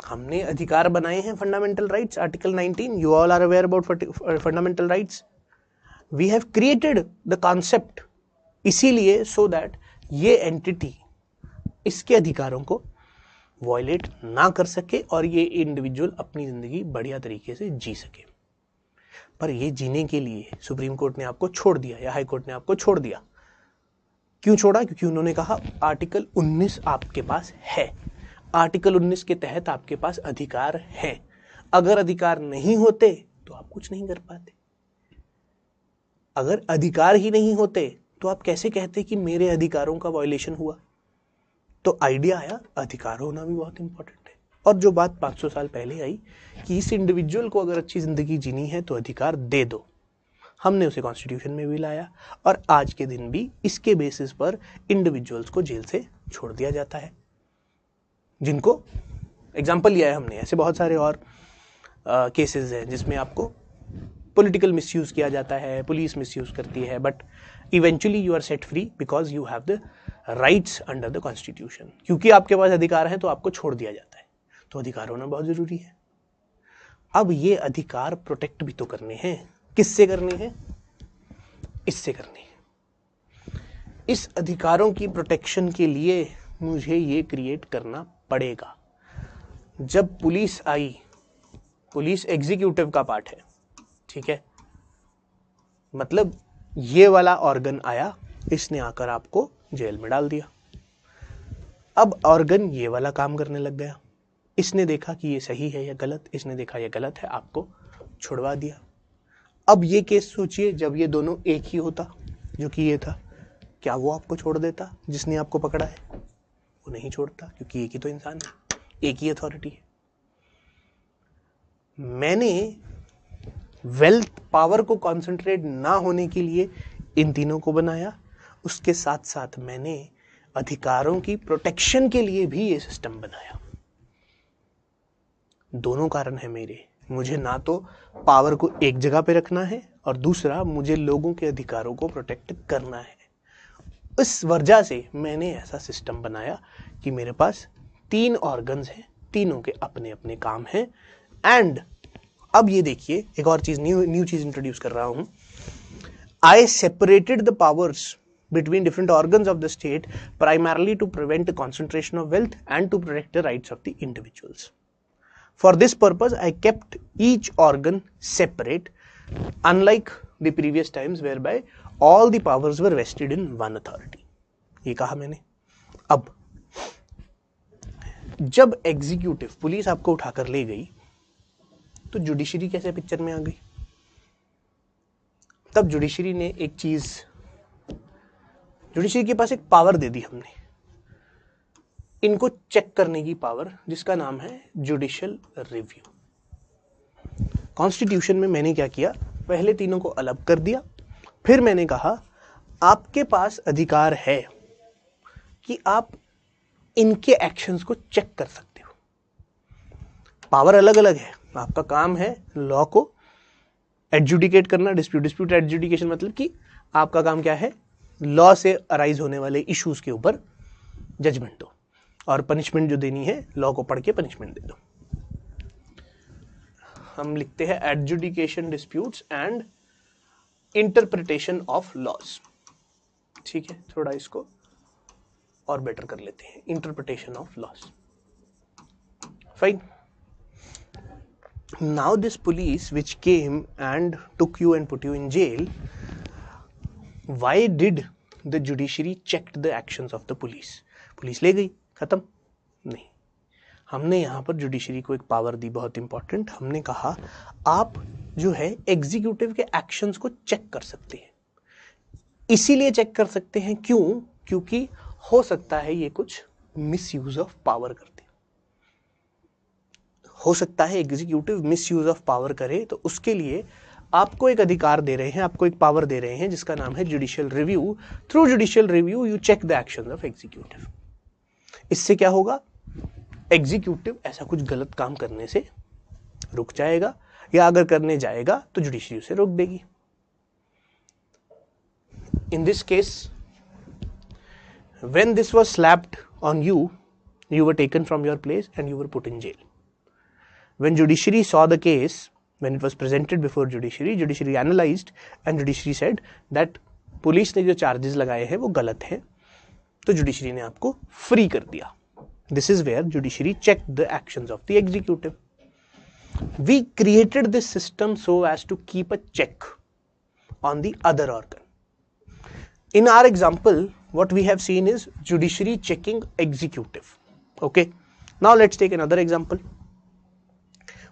Speaker 1: हमने अधिकार बनाए हैं fundamental rights, article 19, you all are aware about fundamental rights. We have created the concept इसीलिए सो दैट ये एंटिटी इसके अधिकारों को वायलेट ना कर सके और ये इंडिविजुअल अपनी जिंदगी बढ़िया तरीके से जी सके। पर ये जीने के लिए सुप्रीम कोर्ट ने आपको छोड़ दिया या हाई कोर्ट ने आपको छोड़ दिया। क्यों छोड़ा? क्योंकि उन्होंने कहा आर्टिकल 19 आपके पास है, आर्टिकल 19 के तहत आपके पास अधिकार है। अगर अधिकार नहीं होते तो आप कुछ नहीं कर पाते। अगर अधिकार ही नहीं होते तो आप कैसे कहते कि मेरे अधिकारों का वायलेशन हुआ? तो आइडिया आया अधिकार होना भी बहुत इंपॉर्टेंट है। और जो बात 500 साल पहले आई कि इस इंडिविजुअल को अगर अच्छी जिंदगी जीनी है तो अधिकार दे दो, हमने उसे कॉन्स्टिट्यूशन में भी लाया और आज के दिन भी इसके बेसिस पर इंडिविजुअल्स को जेल से छोड़ दिया जाता है। जिनको एग्जाम्पल लिया है हमने, ऐसे बहुत सारे और केसेस हैं जिसमें आपको पॉलिटिकल मिसयूज किया जाता है, पुलिस मिसयूज करती है, but eventually you are set free because you have the rights under the constitution. क्योंकि आपके पास अधिकार है तो आपको छोड़ दिया जाता है। तो अधिकार होना बहुत जरूरी है। अब ये अधिकार प्रोटेक्ट भी तो करने हैं। किससे करने हैं? इससे करने हैं। इस अधिकारों की प्रोटेक्शन के लिए मुझे ये क्रिएट करना पड़ेगा। जब पुलिस आई, पुलिस एग्जीक्यूटिव का पार्ट है, ठीक है, मतलब ये वाला ऑर्गन आया, इसने आकर आपको जेल में डाल दिया। अब ऑर्गन ये वाला काम करने लग गया, इसने देखा कि ये सही है या गलत, इसने देखा ये गलत है, आपको छुड़वा दिया। अब ये केस सोचिए, जब ये दोनों एक ही होता, जो कि ये था, क्या वो आपको छोड़ देता? जिसने आपको पकड़ा है वो नहीं छोड़ता, क्योंकि एक ही तो इंसान है, एक ही अथॉरिटी है। मैंने वेल्थ पावर को कॉन्सेंट्रेट ना होने के लिए इन तीनों को बनाया, उसके साथ साथ मैंने अधिकारों की प्रोटेक्शन के लिए भी ये सिस्टम बनाया। दोनों कारण है मेरे। मुझे ना तो पावर को एक जगह पे रखना है और दूसरा मुझे लोगों के अधिकारों को प्रोटेक्ट करना है। इस वजह से मैंने ऐसा सिस्टम बनाया कि मेरे पास 3 ऑर्गन्स हैं, तीनों के अपने अपने काम हैं। एंड अब ये देखिए, एक और चीज, न्यू चीज इंट्रोड्यूस कर रहा हूं। I separated the powers between different organs of the state primarily to prevent the concentration of wealth and to protect the rights of the individuals. For this purpose, I kept each organ separate, unlike the previous times whereby all the powers were vested in one authority. ये कहा मैंने। अब जब executive police आपको उठाकर ले गई तो जुडिशरी कैसे पिक्चर में आ गई? तब जुडिशरी ने एक चीज, जुडिशरी के पास एक पावर दे दी हमने। इनको चेक करने की पावर, जिसका नाम है जुडिशियल रिव्यू। कॉन्स्टिट्यूशन में मैंने क्या किया, पहले तीनों को अलग कर दिया, फिर मैंने कहा आपके पास अधिकार है कि आप इनके एक्शंस को चेक कर सकते हो। पावर अलग अलग है, आपका काम है लॉ को एडजुडिकेट करना, डिस्प्यूट एडजुडिकेशन मतलब कि आपका काम क्या है, लॉ से अराइज होने वाले इश्यूज के ऊपर जजमेंट दो, और पनिशमेंट जो देनी है लॉ को पढ़ के पनिशमेंट दे दो। हम लिखते हैं adjudication disputes and interpretation of laws. ठीक है, थोड़ा इसको और बेटर कर लेते हैं, interpretation of laws. Fine. Now this police which came and took you and put you in jail, why did the judiciary checked the actions of the police? Police ले गई, खत्म नहीं। हमने यहाँ पर जुडिशरी को एक पावर दी, बहुत इंपॉर्टेंट। हमने कहा आप जो है एग्जीक्यूटिव के एक्शंस को चेक कर सकते हैं। इसीलिए चेक कर सकते हैं, क्यों? क्योंकि हो सकता है ये कुछ मिसयूज ऑफ पावर करते, हो सकता है एग्जीक्यूटिव मिसयूज ऑफ पावर करे, तो उसके लिए आपको एक अधिकार दे रहे हैं, आपको एक पावर दे रहे हैं जिसका नाम है judicial review. Through judicial review you check the actions of executive. इससे क्या होगा, एग्जीक्यूटिव ऐसा कुछ गलत काम करने से रुक जाएगा, या अगर करने जाएगा तो जुडिशरी उसे रोक देगी। In this case when this was slapped on you, you were taken from your place and you were put in jail. When judiciary saw the case, when it was presented before judiciary analyzed and judiciary said that police ने जो charges लगाए हैं वो गलत है, तो judiciary ने आपको फ्री कर दिया। This is where judiciary checked the actions of the executive. We created this system so as to keep a check on the other organ. In our example, what we have seen is judiciary checking executive. Okay. Now let's take another example.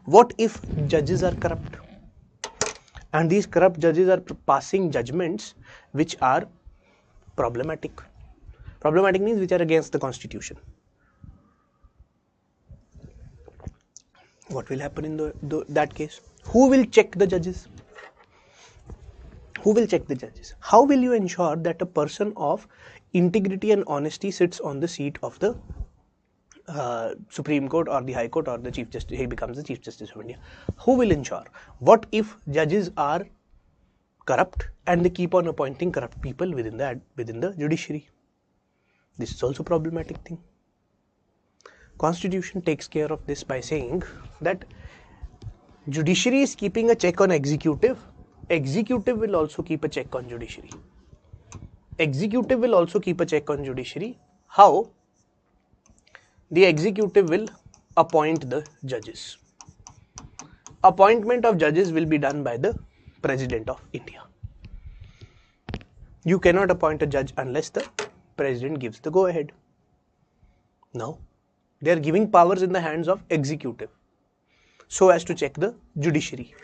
Speaker 1: What if judges are corrupt? And these corrupt judges are passing judgments which are problematic. Problematic means which are against the constitution. What will happen in that case? Who will check the judges? Who will check the judges? How will you ensure that a person of integrity and honesty sits on the seat of the Supreme Court or the High Court or the Chief Justice? He becomes the Chief Justice of India. Who will ensure? What if judges are corrupt and they keep on appointing corrupt people within the judiciary? This is also a problematic thing. Constitution takes care of this by saying that judiciary is keeping a check on executive. Executive will also keep a check on judiciary. Executive will also keep a check on judiciary. How? The executive will appoint the judges. Appointment of judges will be done by the President of India. You cannot appoint a judge unless the President gives the go ahead. Now, they are giving powers in the hands of executive so as to check the judiciary.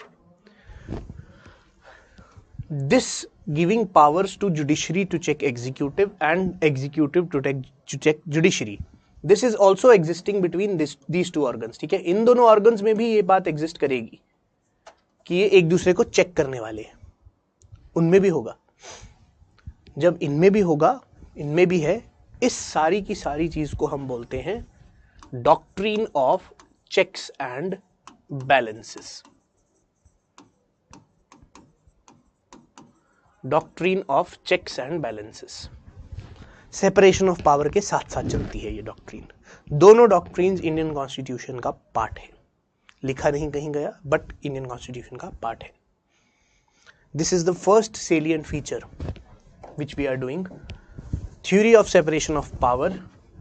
Speaker 1: This giving powers to judiciary to check executive and executive to check judiciary, this is also existing between these two organs. ठीक है, इन दोनों organs में भी ये बात exist करेगी कि ये एक दूसरे को check करने वाले हैं। उनमें भी होगा, जब इनमें भी होगा, इनमें भी है। इस सारी की सारी चीज को हम बोलते हैं doctrine of checks and balances. Doctrine of checks and balances, separation of power के साथ साथ चलती है ये डॉक्ट्रीन। दोनों डॉक्ट्रीन्स इंडियन कॉन्स्टिट्यूशन का पार्ट है, लिखा नहीं कहीं गया, बट इंडियन कॉन्स्टिट्यूशन का पार्ट है। This is the first salient feature which we are doing, theory of separation of power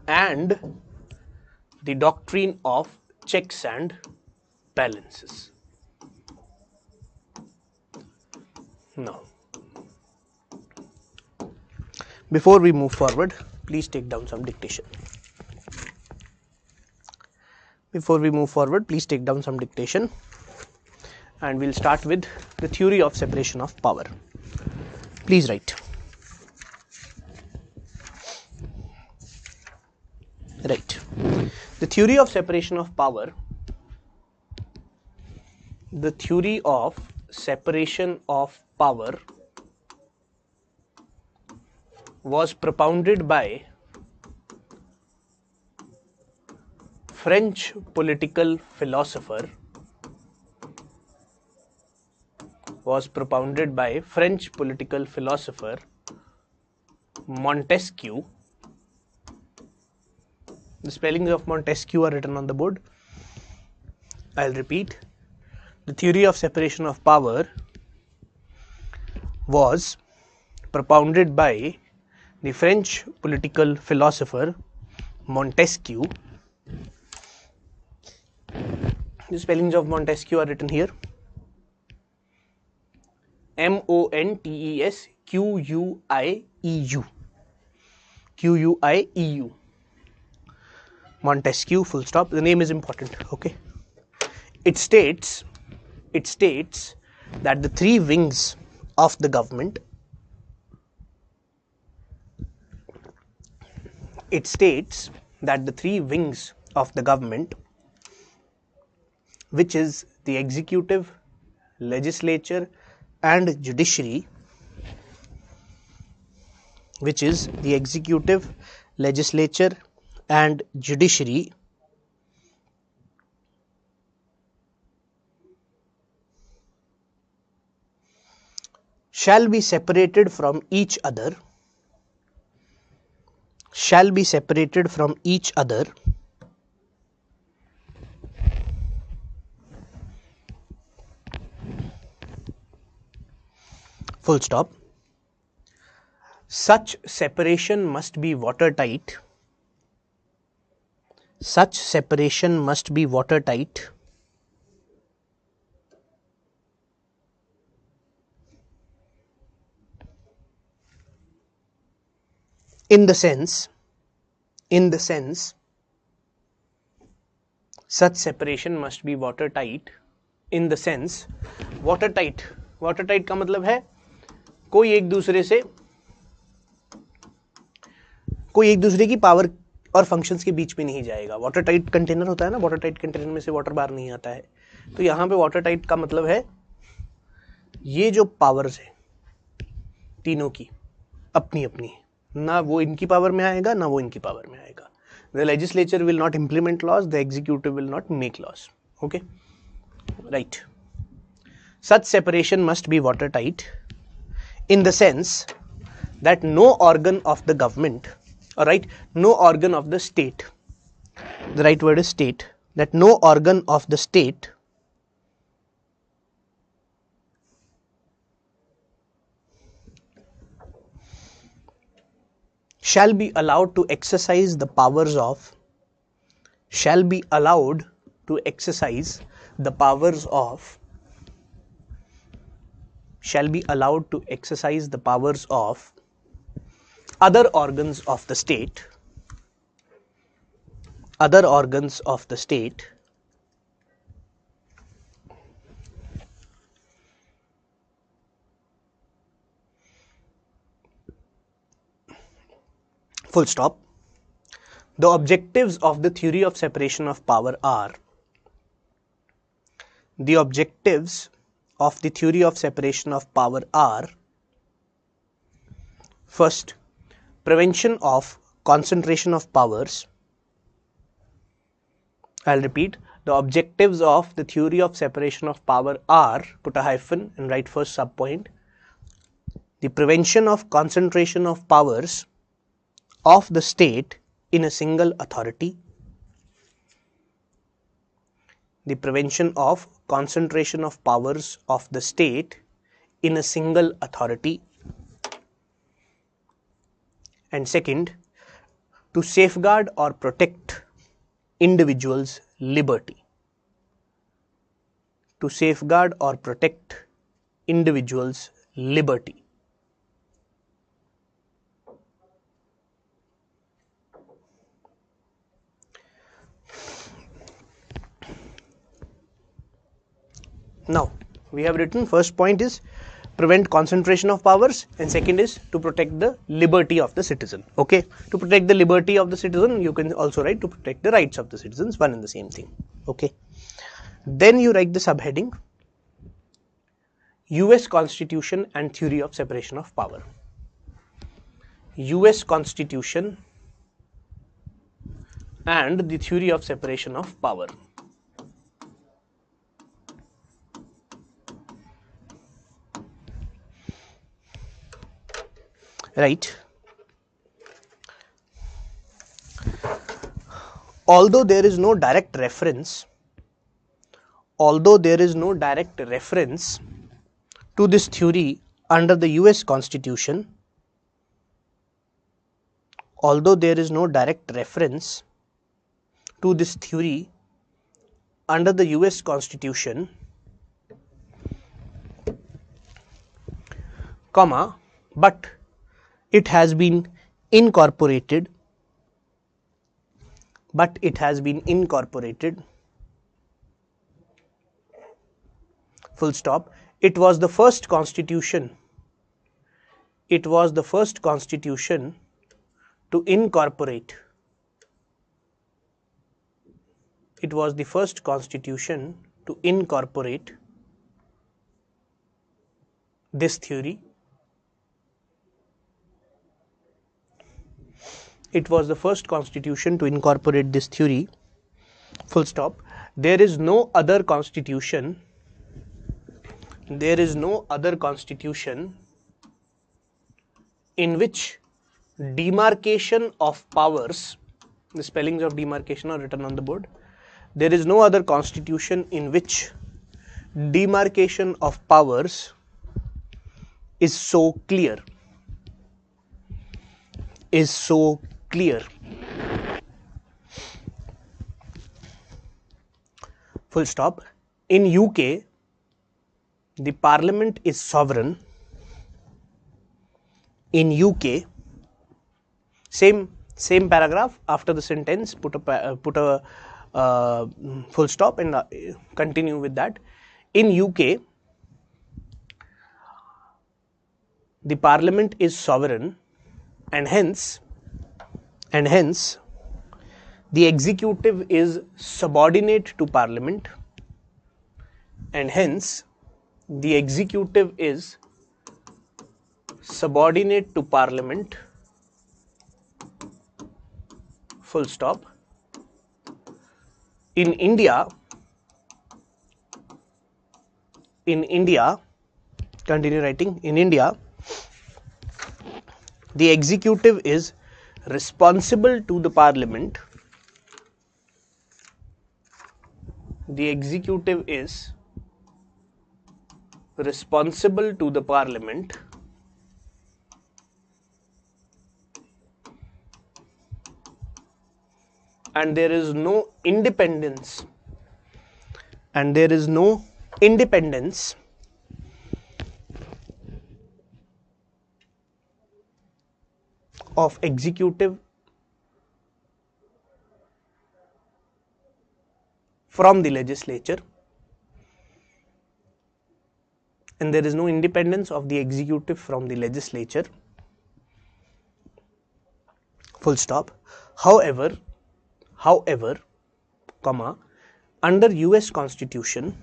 Speaker 1: and the doctrine of checks and balances. Now, before we move forward, please take down some dictation. Before we move forward, please take down some dictation, and we'll start with the theory of separation of power. Please write. Right. The theory of separation of power. The theory of separation of power was propounded by French political philosopher Montesquieu. The spellings of Montesquieu are written on the board. I'll repeat. The theory of separation of power was propounded by the French political philosopher Montesquieu. The spellings of Montesquieu are written here. Montesquieu. Quieu. Montesquieu, full stop. The name is important. Okay. It states that the three wings of the government. It states that the three wings of the government, which is the executive, legislature, and judiciary, shall be separated from each other full stop. Such separation must be watertight. In the sense, such separation must be watertight. In the sense, watertight का मतलब है कोई एक दूसरे की power और functions के बीच में नहीं जाएगा. वाटर टाइट कंटेनर होता है ना, वाटर टाइट कंटेनर में से वाटर बाहर नहीं आता है. तो यहाँ पे वाटर टाइट का मतलब है ये जो पावर्स है तीनों की अपनी अपनी, ना वो इनकी पावर में आएगा ना वो इनकी पावर में आएगा. The legislature will not implement laws, the executive will not make laws. Okay, right. Such separation must be watertight in the sense that no organ of the government, all right, no organ of the state, the right word is state, that no organ of the state shall be allowed to exercise the powers of other organs of the state full stop. The objectives of the theory of separation of power are first, prevention of concentration of powers. I'll repeat. The objectives of the theory of separation of power are, put a hyphen and write first subpoint, the prevention of concentration of powers of the state in a single authority. The prevention of concentration of powers of the state in a single authority. And second, to safeguard or protect individuals' liberty. To safeguard or protect individuals' liberty. Now, we have written first point is prevent concentration of powers, and second is to protect the liberty of the citizen. Okay, to protect the liberty of the citizen, you can also write to protect the rights of the citizens, one and the same thing. Okay, then you write the subheading US Constitution and theory of separation of power. US Constitution and the theory of separation of power. Right. Although there is no direct reference to this theory under the US Constitution, although there is no direct reference to this theory under the US Constitution, comma, but it has been incorporated, full stop. It was the first constitution to incorporate this theory. It was the first constitution to incorporate this theory, full stop. There is no other constitution in which demarcation of powers, the spellings of demarcation are written on the board. There is no other constitution in which demarcation of powers is so clear. Full stop. In UK, the parliament is sovereign. In UK, same paragraph, after the sentence put a full stop and continue with that. In UK, the parliament is sovereign, and hence the executive is subordinate to parliament, full stop. In India, continue writing. In India, the executive is responsible to the parliament. And there is no independence of executive from the legislature, and there is no independence of the executive from the legislature, full stop. However, comma, under US Constitution,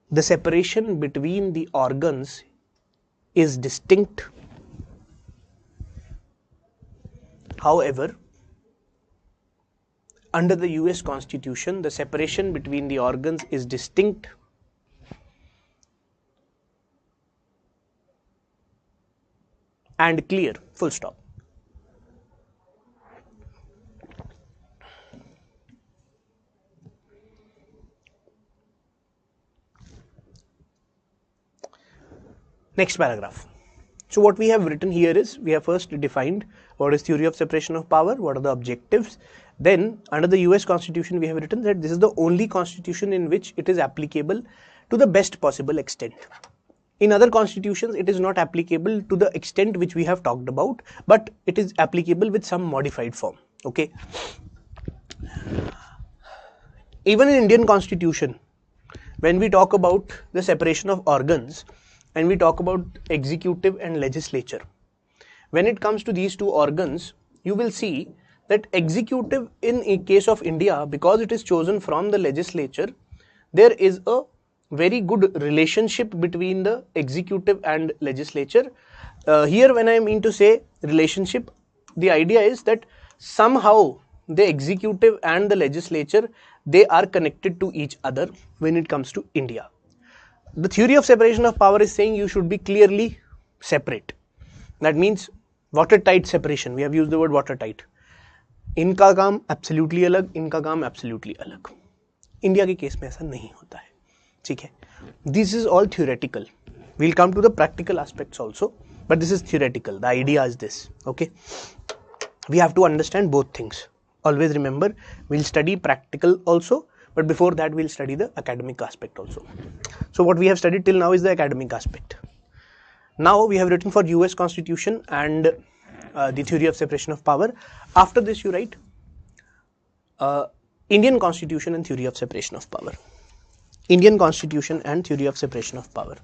Speaker 1: the separation between the organs is distinct. However, under the US Constitution, the separation between the organs is distinct and clear, full stop. Next paragraph. So what we have written here is, we have first defined what is theory of separation of power, what are the objectives. Then under the US Constitution, we have written that this is the only constitution in which it is applicable to the best possible extent. In other constitutions, it is not applicable to the extent which we have talked about, but it is applicable with some modified form. Okay. Even in Indian constitution, when we talk about the separation of organs and we talk about executive and legislature, when it comes to these two organs, you will see that executive in a case of India, because it is chosen from the legislature, there is a very good relationship between the executive and legislature. Here when I mean to say relationship, the idea is that somehow the executive and the legislature, they are connected to each other when it comes to India. The theory of separation of power is saying you should be clearly separate. That means watertight separation. We have used the word watertight. इनका काम absolutely अलग, इनका काम absolutely अलग. India के case में ऐसा नहीं होता है. ठीक है. This is all theoretical. We'll come to the practical aspects also, but this is theoretical. The idea is this. Okay. We have to understand both things. Always remember, we'll study practical also, but before that we'll study the academic aspect also. So what we have studied till now is the academic aspect. Now we have written for US Constitution and the theory of separation of power. After this you write Indian Constitution and theory of separation of power. Indian Constitution and theory of separation of power.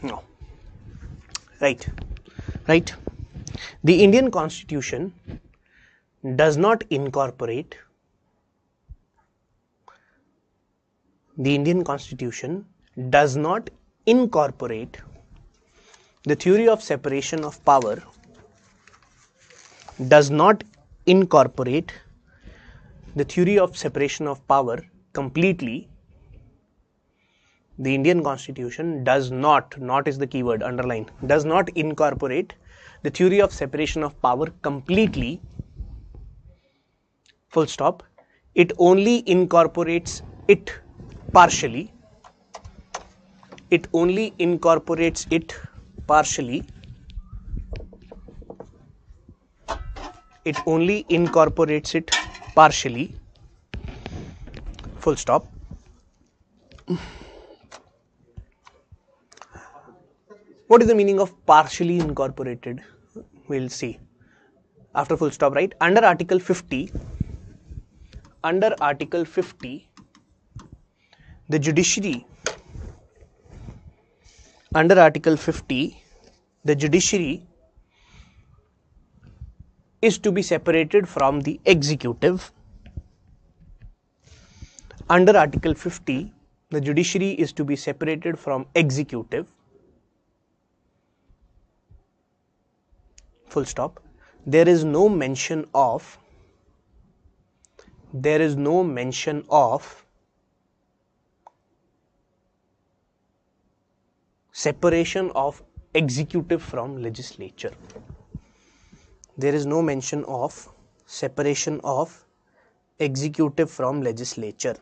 Speaker 1: No. Right. The Indian Constitution does not incorporate the theory of separation of power, completely. The Indian Constitution does not is the keyword, underline, does not incorporate the theory of separation of power completely, full stop. It only incorporates it partially. It only incorporates it partially. Full stop. What is the meaning of partially incorporated? We'll see after full stop, right? Under Article 50, the judiciary, is to be separated from the executive. Under Article 50, the judiciary is to be separated from executive. Full stop. There is no mention of separation of executive from legislature. There is no mention of separation of executive from legislature.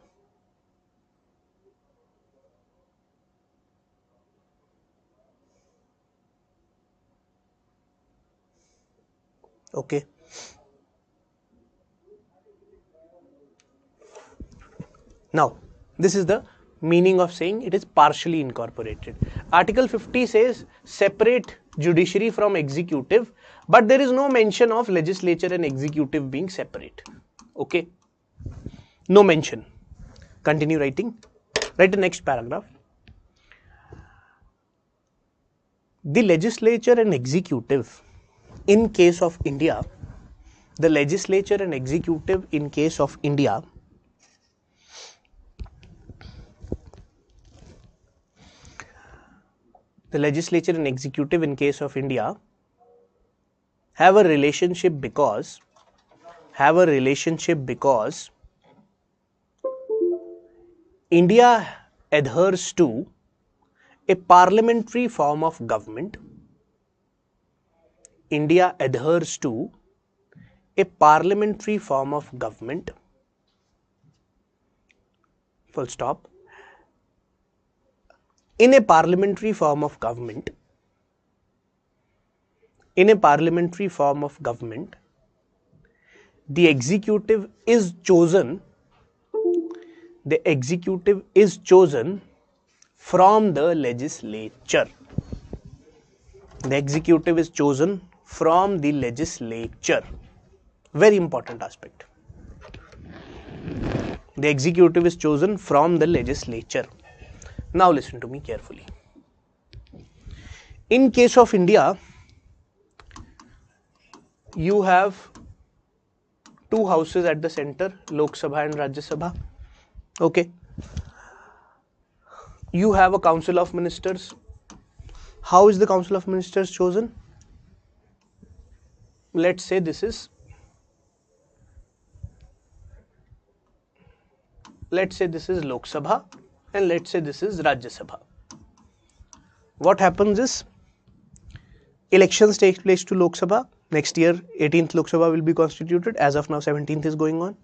Speaker 1: Okay. Now, this is the meaning of saying it is partially incorporated. Article 50 says separate judiciary from executive, but there is no mention of legislature and executive being separate. Okay. No mention. Continue writing. Write the next paragraph. The legislature and executive in case of India, the legislature and executive in case of India have a relationship because India adheres to a parliamentary form of government. India adheres to a parliamentary form of government. full stop. In a parliamentary form of government, the executive is chosen from the legislature. The executive is chosen from the legislature. Very important aspect. The executive is chosen from the legislature. Now listen to me carefully. In case of India, you have two houses at the center, Lok Sabha and Rajya Sabha. Okay. You have a council of ministers. How is the council of ministers chosen? Let's say this is Lok Sabha and let's say this is Rajya Sabha. What happens is, elections take place to Lok Sabha. Next year 18th Lok Sabha will be constituted. As of now 17th is going on.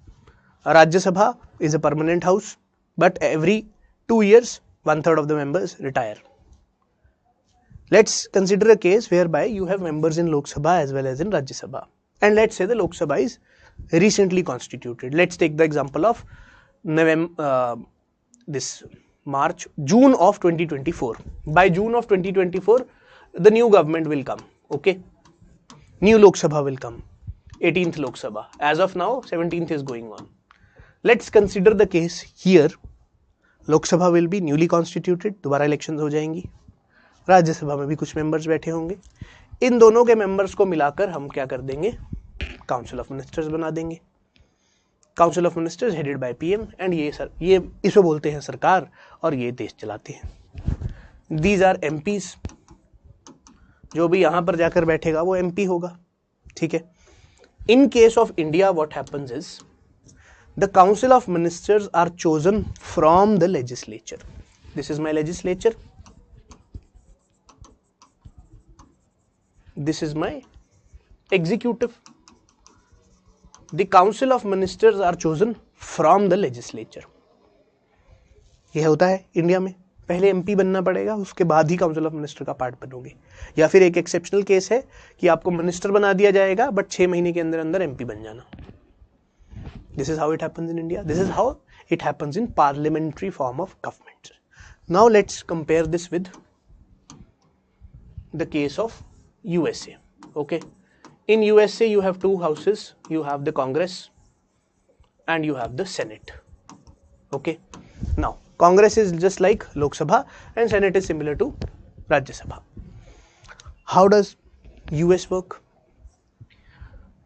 Speaker 1: Rajya Sabha is a permanent house, but every 2 years 1/3 of the members retire. Let's consider a case whereby you have members in Lok Sabha as well as in Rajya Sabha, and let's say the Lok Sabha is recently constituted. Let's take the example of June of 2024. By June of 2024, the new government will come. Okay, new Lok Sabha will come, 18th Lok Sabha. As of now 17th is going on. Let's consider the case here. Lok Sabha will be newly constituted, दोबारा elections हो जाएंगी. राज्यसभा में भी कुछ members बैठे होंगे. इन दोनों के मेंबर्स को मिलाकर हम क्या कर देंगे, काउंसिल ऑफ मिनिस्टर्स बना देंगे. Council of ministers headed by PM and ये इसको बोलते हैं सरकार और ये देश चलाते हैं. These are MPs. जो भी यहां पर जाकर बैठेगा वो एमपी होगा. ठीक है. In case of India what happens is, the council of ministers are chosen from the legislature. This is my legislature. This is my executive. The council of ministers are chosen from the legislature. यह होता है India में. पहले MP बनना पड़ेगा, उसके बाद ही council of minister का पार्ट बनोगे. या फिर एक एक्सेप्शनल केस है कि आपको मिनिस्टर बना दिया जाएगा बट 6 महीने के अंदर अंदर एमपी बन जाना. This is how it happens in India. This is how it happens in parliamentary form of government. Now let's compare this with the case of USA. Okay, in USA you have two houses. You have the Congress and you have the Senate. Okay, now Congress is just like Lok Sabha and Senate is similar to Rajya Sabha. How does US work?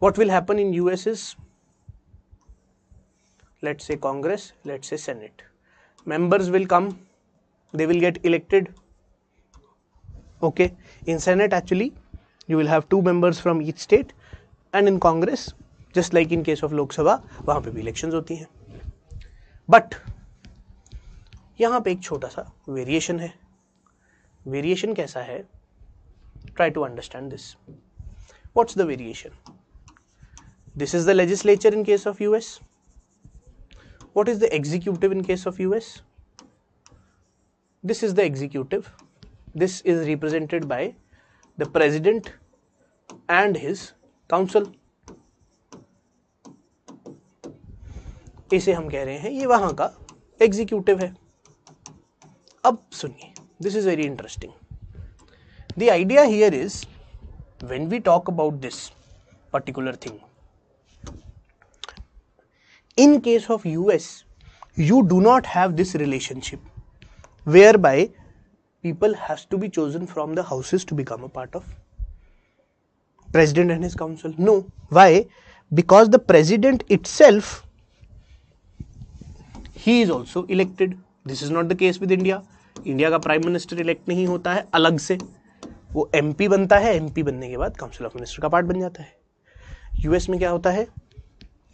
Speaker 1: What will happen in US is, let's say Congress, let's say Senate. Members will come, they will get elected. Okay, in Senate actually you will have 2 members from each state, and in Congress just like in case of Lok Sabha वहां पे भी elections होती हैं. But यहाँ पे एक छोटा सा वेरिएशन है. वेरिएशन कैसा है? Try to understand this. What's the variation? This is the legislature in case of US. What is the executive in case of US? This is the executive. This is represented by the president and his council. इसे हम कह रहे हैं ये वहां का executive है. अब सुनिए, this is very interesting. The idea here is, when we talk about this particular thing, in case of US, you do not have this relationship whereby people has to be chosen from the houses to become a part of president and his council. No. Why? Because the president itself, he is also elected. This is not the case with India. India का prime minister elect नहीं होता है अलग से, वो MP बनता है. MP बनने के बाद काउंसिल ऑफ मिनिस्टर का पार्ट बन जाता है. यूएस में क्या होता है,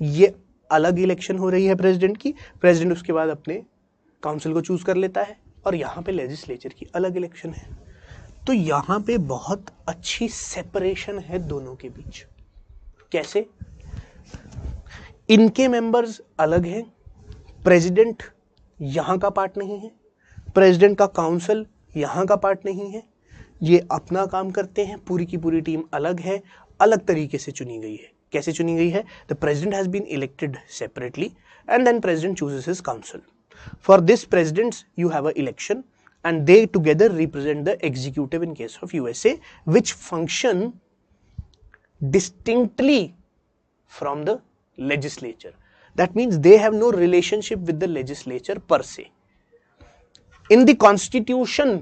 Speaker 1: ये अलग इलेक्शन हो रही है प्रेसिडेंट की. प्रेसिडेंट उसके बाद अपने काउंसिल को चूज कर लेता है और यहाँ पे लेजिस्लेचर की अलग इलेक्शन है. तो यहाँ पे बहुत अच्छी सेपरेशन है दोनों के बीच. कैसे? इनके मेंबर्स अलग हैं, प्रेसिडेंट यहां का पार्ट नहीं है, प्रेसिडेंट का काउंसिल यहां का पार्ट नहीं है, ये अपना काम करते हैं, पूरी की पूरी टीम अलग है, अलग तरीके से चुनी गई है। कैसे चुनी गई है? The president has been elected separately and then president chooses his council. For this presidents you have a election and they together represent the executive in case of USA, which function distinctly from the legislature. That means they have no relationship with the legislature per se. In the constitution,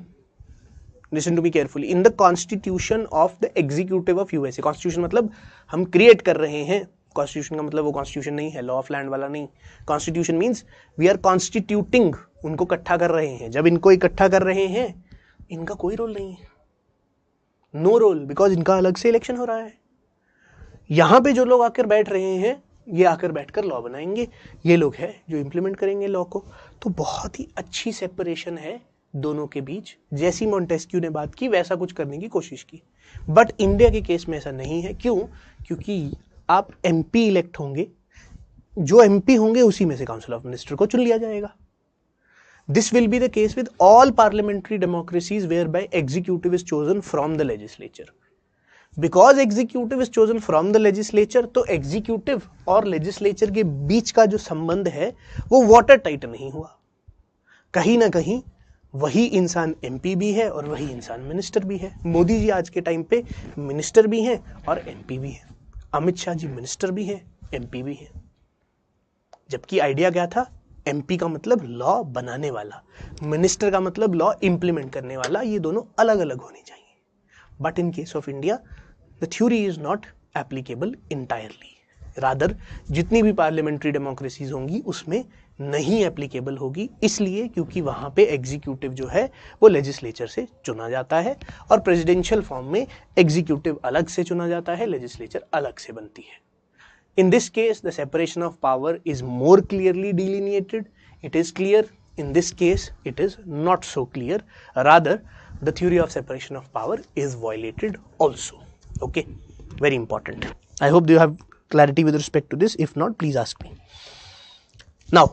Speaker 1: listen to me carefully, in the constitution of the executive of USA, constitution मतलब हम create कर रहे हैं, constitution का मतलब वो constitution नहीं है, लॉ ऑफ लैंड वाला नहीं। Constitution means we are constituting, उनको इकट्ठा कर रहे हैं। जब इनको इकट्ठा कर रहे हैं, इनका कोई रोल नहीं है, नो रोल, बिकॉज इनका अलग से इलेक्शन हो रहा है। यहां पे जो लोग आकर बैठ रहे हैं, ये आकर बैठकर लॉ बनाएंगे, ये लोग हैं जो इंप्लीमेंट करेंगे लॉ को। तो बहुत ही अच्छी सेपरेशन है दोनों के बीच। जैसी मॉन्टेस्क्यू ने बात की वैसा कुछ करने की कोशिश की, बट इंडिया के केस में ऐसा नहीं है। क्यों? क्योंकि आप एमपी इलेक्ट होंगे, जो एमपी होंगे उसी में से काउंसिल ऑफ मिनिस्टर को चुन लिया जाएगा। This will be the case with all parliamentary democracies whereby executive is chosen from the legislature. Because executive is chosen from the legislature, तो एग्जीक्यूटिव और लेजिस्लेचर के बीच का जो संबंध है वो वाटर टाइट नहीं हुआ। कहीं ना कहीं वही इंसान एमपी भी है और वही इंसान मिनिस्टर भी है। मोदी जी आज के टाइम पे मिनिस्टर भी हैं और एमपी भी हैं। अमित शाह जी मिनिस्टर भी हैं, एमपी भी हैं। जबकि आइडिया क्या था? एमपी का मतलब लॉ बनाने वाला, मिनिस्टर का मतलब लॉ इंप्लीमेंट करने वाला। ये दोनों अलग अलग होने चाहिए। But in case of India the theory is not applicable entirely, rather जितनी भी पार्लियामेंट्री डेमोक्रेसीज होंगी उसमें नहीं एप्लीकेबल होगी। इसलिए क्योंकि वहां पे एग्जीक्यूटिव जो है वो लेजिस्लेचर से चुना जाता है और प्रेसिडेंशियल फॉर्म में एग्जीक्यूटिव अलग से चुना जाता है, लेजिस्लेचर अलग से बनती है। In this case, the separation of power is more clearly delineated. It is clear. In this case, it is not so clear. Rather, the theory of separation of power is violated also. Okay, very important. I hope you have clarity with respect to this. If not, please ask me. Now,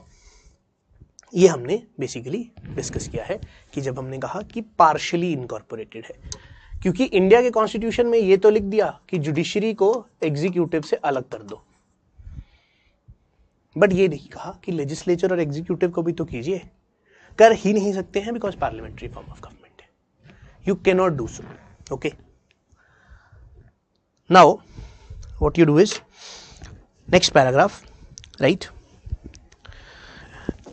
Speaker 1: ये हमने basically discuss किया है कि जब हमने कहा कि partially incorporated है, क्योंकि इंडिया के कॉन्स्टिट्यूशन में ये तो लिख दिया कि जुडिशरी को एग्जीक्यूटिव से अलग कर दो, बट ये नहीं कहा कि लेजिस्लेचर और एग्जीक्यूटिव को भी तो कीजिए। कर ही नहीं सकते हैं because parliamentary form of government है। You can not do so. Okay, now what you do is next paragraph, right?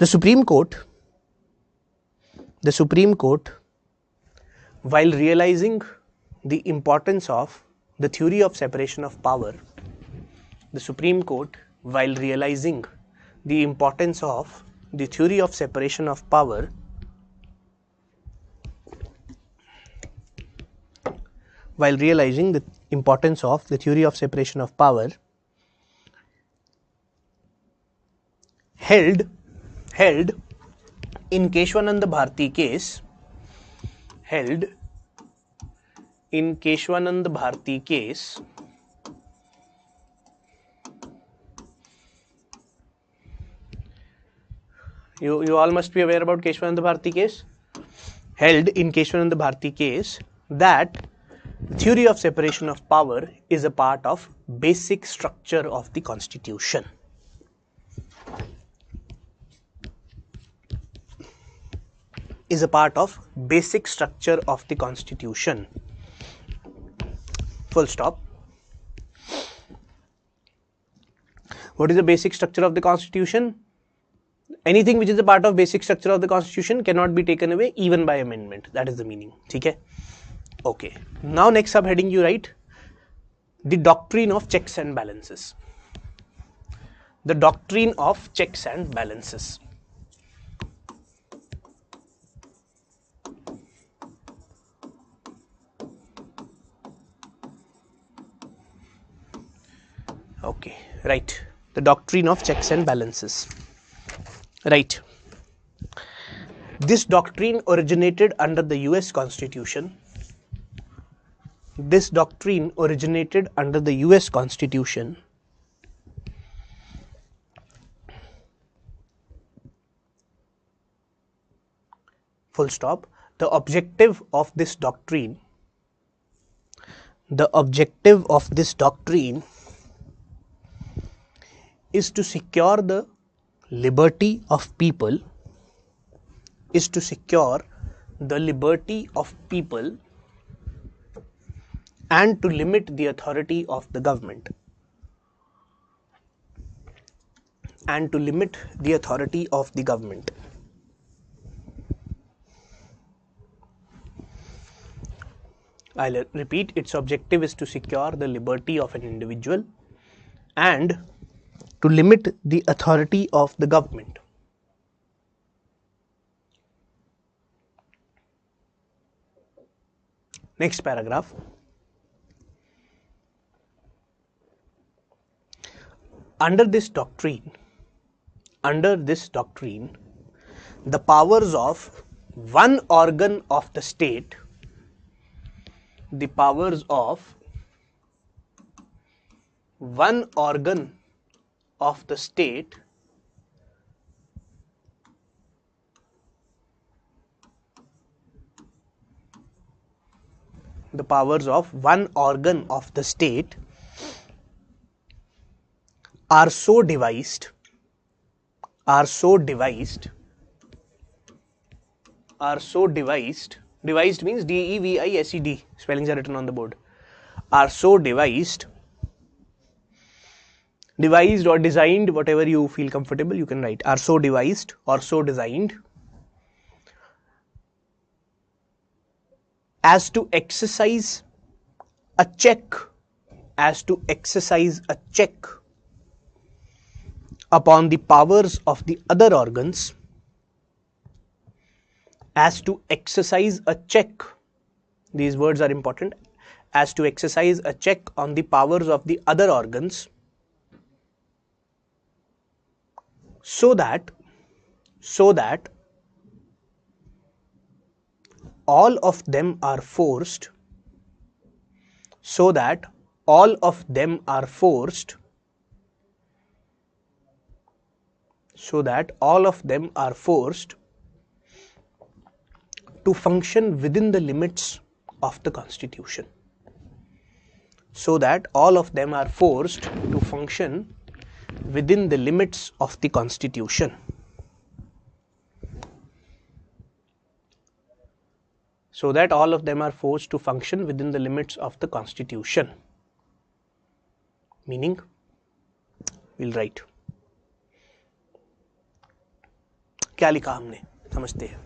Speaker 1: The Supreme Court, while realizing the importance of the theory of separation of power, the Supreme Court, while realizing the importance of the theory of separation of power, held in Keshwanand Bharti case, you all must be aware about Keshwanand Bharti case. Held in Keshwanand Bharti case that theory of separation of power is a part of basic structure of the Constitution. Is a part of basic structure of the Constitution. Full stop. What is the basic structure of the Constitution? Anything which is a part of basic structure of the Constitution cannot be taken away even by amendment. That is the meaning. ठीक है? Okay. Now next subheading you write the doctrine of checks and balances. The doctrine of checks and balances. Okay, right. The doctrine of checks and balances. Right. This doctrine originated under the US Constitution. This doctrine originated under the US Constitution. full stop. The objective of this doctrine is to secure the liberty of people, and to limit the authority of the government. I'll repeat, its objective is to secure the liberty of an individual and to limit the authority of the government. Next paragraph. Under this doctrine, the powers of one organ of the state, are so devised, devised means D-E-V-I-S-E-D, spellings are written on the board, are so devised or designed, whatever you feel comfortable you can write, are so devised or so designed as to exercise a check upon the powers of the other organs, these words are important, as to exercise a check on the powers of the other organs, so that all of them are forced to function within the limits of the Constitution. Meaning, we'll write. क्या लिखा हमने, समझते हैं.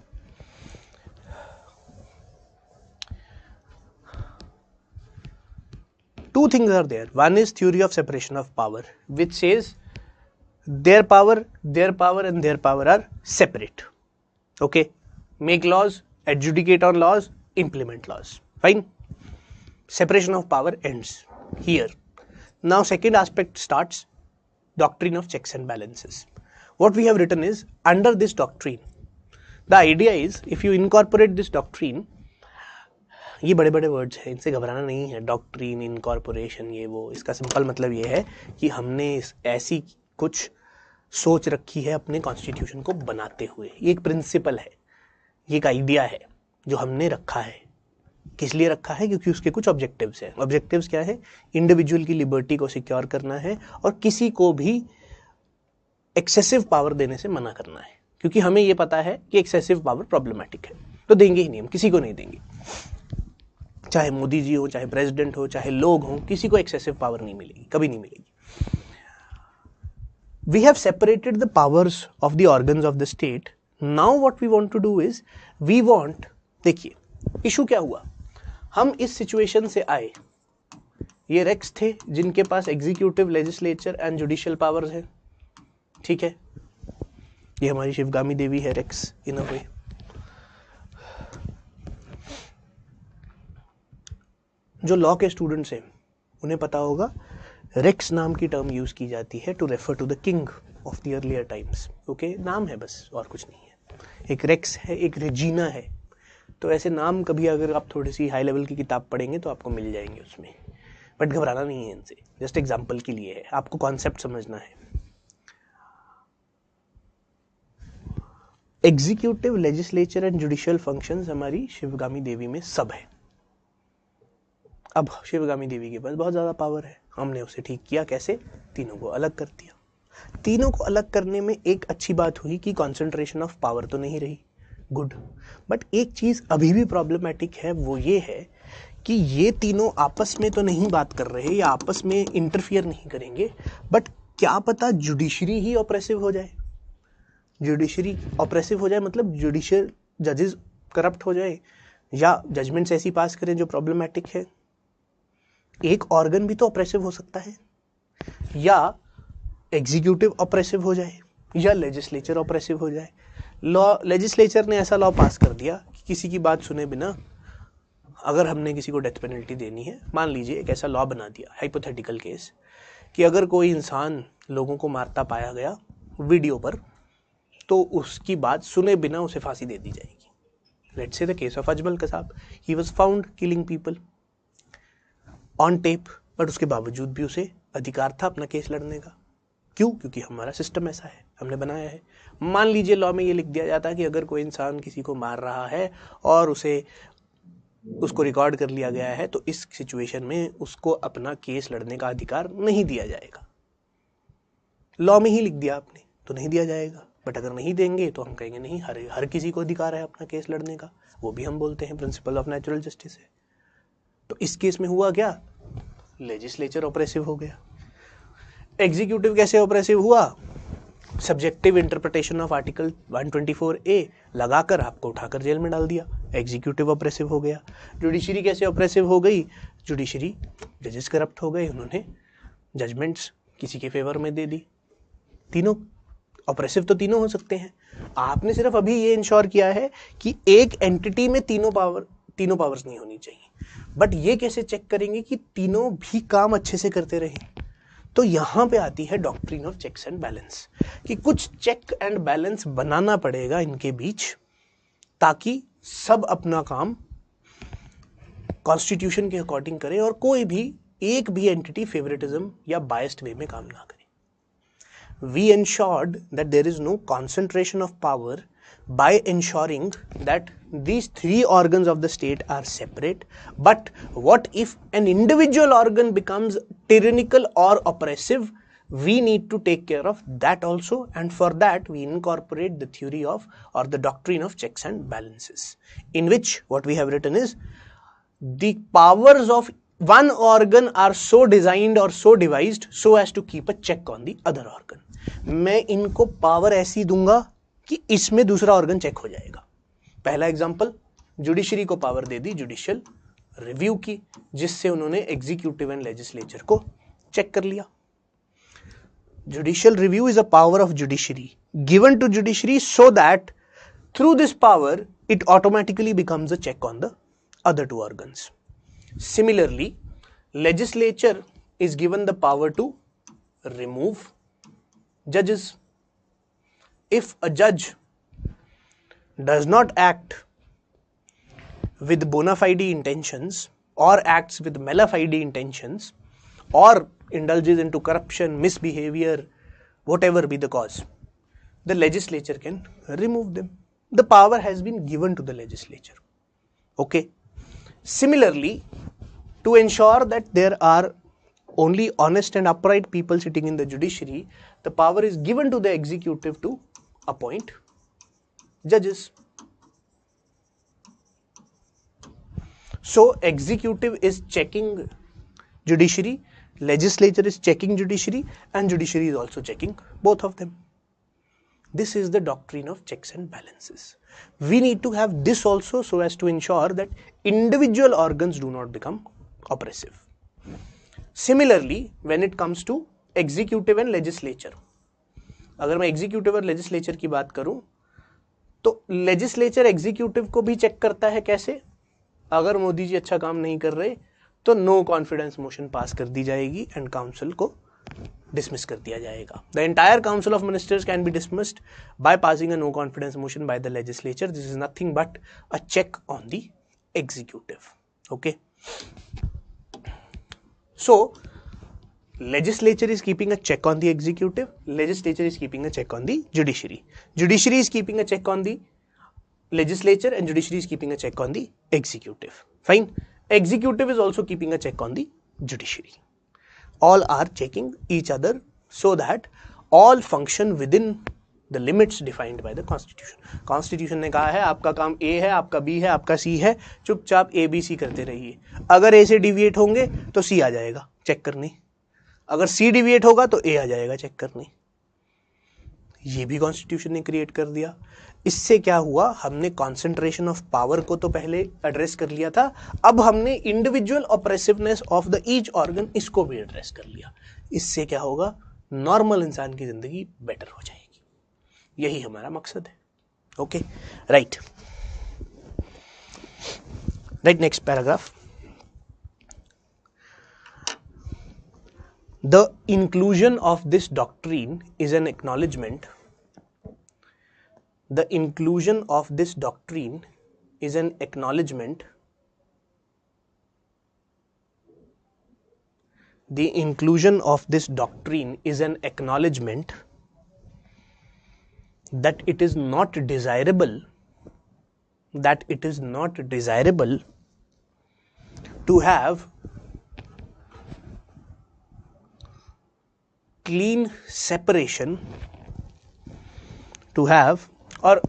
Speaker 1: Two things are there. One is theory of separation of power, which says their power and their power are separate. Okay, make laws, adjudicate on laws, implement laws. Fine. Separation of power ends here. Now second aspect starts, doctrine of checks and balances. What we have written is, under this doctrine, the idea is, if you incorporate this doctrine, ये बड़े बड़े words हैं, इनसे घबराना नहीं है. Doctrine, incorporation, ये वो, इसका सिंपल मतलब ये है कि हमने ऐसी कुछ सोच रखी है अपने कॉन्स्टिट्यूशन को बनाते हुए. ये एक प्रिंसिपल है, ये एक आइडिया है जो हमने रखा है. किस लिए रखा है? क्योंकि उसके कुछ ऑब्जेक्टिव्स हैं. ऑब्जेक्टिव्स क्या है? इंडिविजुअल की लिबर्टी को सिक्योर करना है और किसी को भी एक्सेसिव पावर देने से मना करना है, क्योंकि हमें ये पता है कि एक्सेसिव पावर प्रॉब्लमैटिक है, तो देंगे ही नहीं, हम किसी को नहीं देंगे. चाहे मोदी जी हो, चाहे प्रेसिडेंट हो, चाहे लोग हों, किसी को एक्सेसिव पावर नहीं मिलेगी, कभी नहीं मिलेगी. We have separated the powers of the organs of the state. Now what we want to do is, we want, देखिए इशू क्या हुआ, हम इस सिचुएशन से आए, ये रेक्स थे जिनके पास executive, legislature and judicial powers है. ठीक है, ये हमारी शिवगामी देवी है, रेक्स इन अ वे. जो लॉ के स्टूडेंट्स हैं उन्हें पता होगा, रेक्स नाम की टर्म यूज की जाती है to refer to the king of the earlier times. Okay, नाम है बस, और कुछ नहीं है. एक रेक्स है, एक रेजिना है. तो ऐसे नाम कभी अगर आप थोड़ी सी हाई लेवल की किताब पढ़ेंगे तो आपको मिल जाएंगे उसमें, बट घबराना नहीं है इनसे, जस्ट एग्जाम्पल के लिए है, आपको कॉन्सेप्ट समझना है. Executive, legislature and judicial functions हमारी शिवगामी देवी में सब है। अब शिवगामी देवी के पास बहुत ज्यादा पावर है, हमने उसे ठीक किया कैसे? तीनों को अलग कर दिया। तीनों को अलग करने में एक अच्छी बात हुई कि कॉन्सेंट्रेशन ऑफ पावर तो नहीं रही, गुड। बट एक चीज अभी भी प्रॉब्लमेटिक है, वो ये है कि ये तीनों आपस में तो नहीं बात कर रहे या आपस में इंटरफियर नहीं करेंगे, बट क्या पता जुडिशरी ही ऑपरेसिव हो जाए। जुडिशरी ऑपरेसिव हो जाए मतलब जुडिशियल जजेस करप्ट हो जाए या जजमेंट्स ऐसी पास करें जो प्रॉब्लमेटिक है। एक ऑर्गन भी तो ऑपरेसिव हो सकता है, या एग्जीक्यूटिव ऑपरेसिव हो जाए या लेजिस्लेचर ऑपरेसिव हो जाए। लेजिस्लेचर ने ऐसा लॉ पास कर दिया कि किसी की बात सुने बिना अगर हमने किसी को डेथ पेनल्टी देनी है, मान लीजिए एक ऐसा लॉ बना दिया, हाइपोथेटिकल केस, कि अगर कोई इंसान लोगों को मारता पाया गया वीडियो पर तो उसकी बात सुने बिना उसे फांसी दे दी जाएगी। Let's say the case of Ajmal Kasab, he was found killing people on tape, but उसके बावजूद भी उसे अधिकार था अपना केस लड़ने का। क्यों? क्योंकि हमारा सिस्टम ऐसा है, हमने बनाया है। मान लीजिए लॉ में ये लिख दिया जाता है कि अगर कोई इंसान किसी को मार रहा है और उसको रिकॉर्ड कर लिया गया है तो इस सिचुएशन में उसको अपना केस लड़ने का अधिकार नहीं दिया जाएगा। लॉ में ही लिख दिया आपने तो नहीं दिया जाएगा, बट अगर नहीं देंगे तो हम कहेंगे नहीं, हर किसी को अधिकार है अपना केस लड़ने का। वो भी हम बोलते हैं प्रिंसिपल ऑफ नेचुरल जस्टिस है। तो इस केस में हुआ क्या? लेजिस्लेचर ऑपरेसिव हो गया। एग्जीक्यूटिव कैसे ऑपरेसिव हुआ? Subjective interpretation of article 124A लगाकर आपको उठाकर जेल में डाल दिया, एग्जीक्यूटिव ऑपरेसिव हो गया। जुडिशरी कैसे ऑपरेसिव हो गई? जुडिशरी, जजेस करप्ट हो गए, उन्होंने जजमेंट्स किसी के फेवर में दे दी। तीनों ऑपरेसिव तो तीनों हो सकते हैं। आपने सिर्फ अभी ये इंश्योर किया है कि एक एंटिटी में तीनों पावर्स नहीं होनी चाहिए, बट ये कैसे चेक करेंगे कि तीनों भी काम अच्छे से करते रहें? तो यहां पे आती है doctrine of checks and balance, कि कुछ चेक एंड बैलेंस बनाना पड़ेगा इनके बीच ताकि सब अपना काम कॉन्स्टिट्यूशन के अकॉर्डिंग करे और कोई भी एक भी एंटिटी फेवरेटिज्म या बायस्ड वे में काम ना करे। We ensured that there is no concentration of power by ensuring that these three organs of the state are separate. But what if an individual organ becomes tyrannical or oppressive? We need to take care of that also, and for that we incorporate the theory of or the doctrine of checks and balances, in which what we have written is the powers of one organ are so designed or so devised so as to keep a check on the other organ. मैं इनको power ऐसी दूंगा कि इसमें दूसरा organ check हो जाएगा। पहला एग्जांपल, जुडिशरी को पावर दे दी जुडिशियल रिव्यू की, जिससे उन्होंने एग्जीक्यूटिव एंड लेजिस्लेचर को चेक कर लिया। Judicial review is a power of judiciary given to judiciary so that through this power it automatically becomes a check on the other two organs. Similarly, legislature is given the power to remove judges. If a judge does not act with bona fide intentions or acts with mala fide intentions or indulges into corruption, misbehavior, whatever be the cause, the legislature can remove them. The power has been given to the legislature. Okay. Similarly, to ensure that there are only honest and upright people sitting in the judiciary, the power is given to the executive to appoint judges. So executive is checking judiciary, legislature is checking judiciary, and judiciary is also checking both of them. This is the doctrine of checks and balances. We need to have this also so as to ensure that individual organs do not become oppressive. Similarly, when it comes to executive and legislature, अगर मैं executive और legislature की बात करूं तो legislature executive को भी check करता है। कैसे? अगर मोदी जी अच्छा काम नहीं कर रहे तो नो कॉन्फिडेंस मोशन पास कर दी जाएगी एंड काउंसिल को डिसमिस कर दिया जाएगा। The entire council of ministers can be dismissed by passing a no confidence motion by the legislature. This is nothing but a check on the executive. Okay, so legislature is keeping a check on the executive, legislature is keeping a check on the judiciary, judiciary is keeping a check on the legislature, and judiciary is keeping a check on the executive. Fine. Executive is also keeping a check on the judiciary. All are checking each other so that all function within the limits defined by the constitution. Constitution ने कहा है आपका काम A है, आपका B है, आपका C है, चुपचाप A B C करते रहिए. अगर A से डिविएट होंगे तो C आ जाएगा चेक करने, अगर C डिविएट होगा तो A आ जाएगा चेक करने. ये भी कॉन्स्टिट्यूशन ने क्रिएट कर दिया. इससे क्या हुआ, हमने कॉन्सेंट्रेशन ऑफ पावर को तो पहले एड्रेस कर लिया था, अब हमने individual oppressiveness of the each organ इसको भी एड्रेस कर लिया. इससे क्या होगा, नॉर्मल इंसान की जिंदगी बेटर हो जाएगी. यही हमारा मकसद है. Okay, right. Next paragraph. The inclusion of this doctrine is an acknowledgement. The inclusion of this doctrine is an acknowledgement. The inclusion of this doctrine is an acknowledgement that it is not desirable, to have clean separation, to have or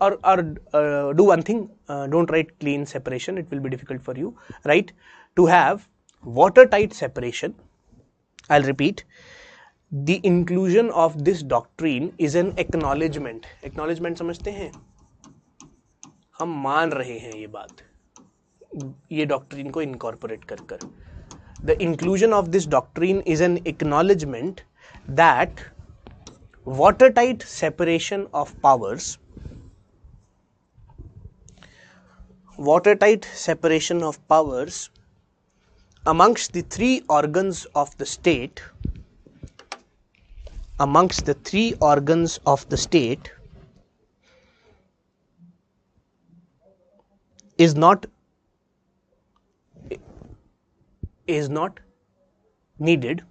Speaker 1: do one thing, don't write clean separation, it will be difficult for you. Write to have watertight separation. I'll repeat, the inclusion of this doctrine is an acknowledgement. Acknowledgement समझते हैं, हम मान रहे हैं ये बात, ये doctrine को इनकॉर्पोरेट कर कर. The inclusion of this doctrine is an acknowledgement that watertight separation of powers, amongst the three organs of the state, is not needed,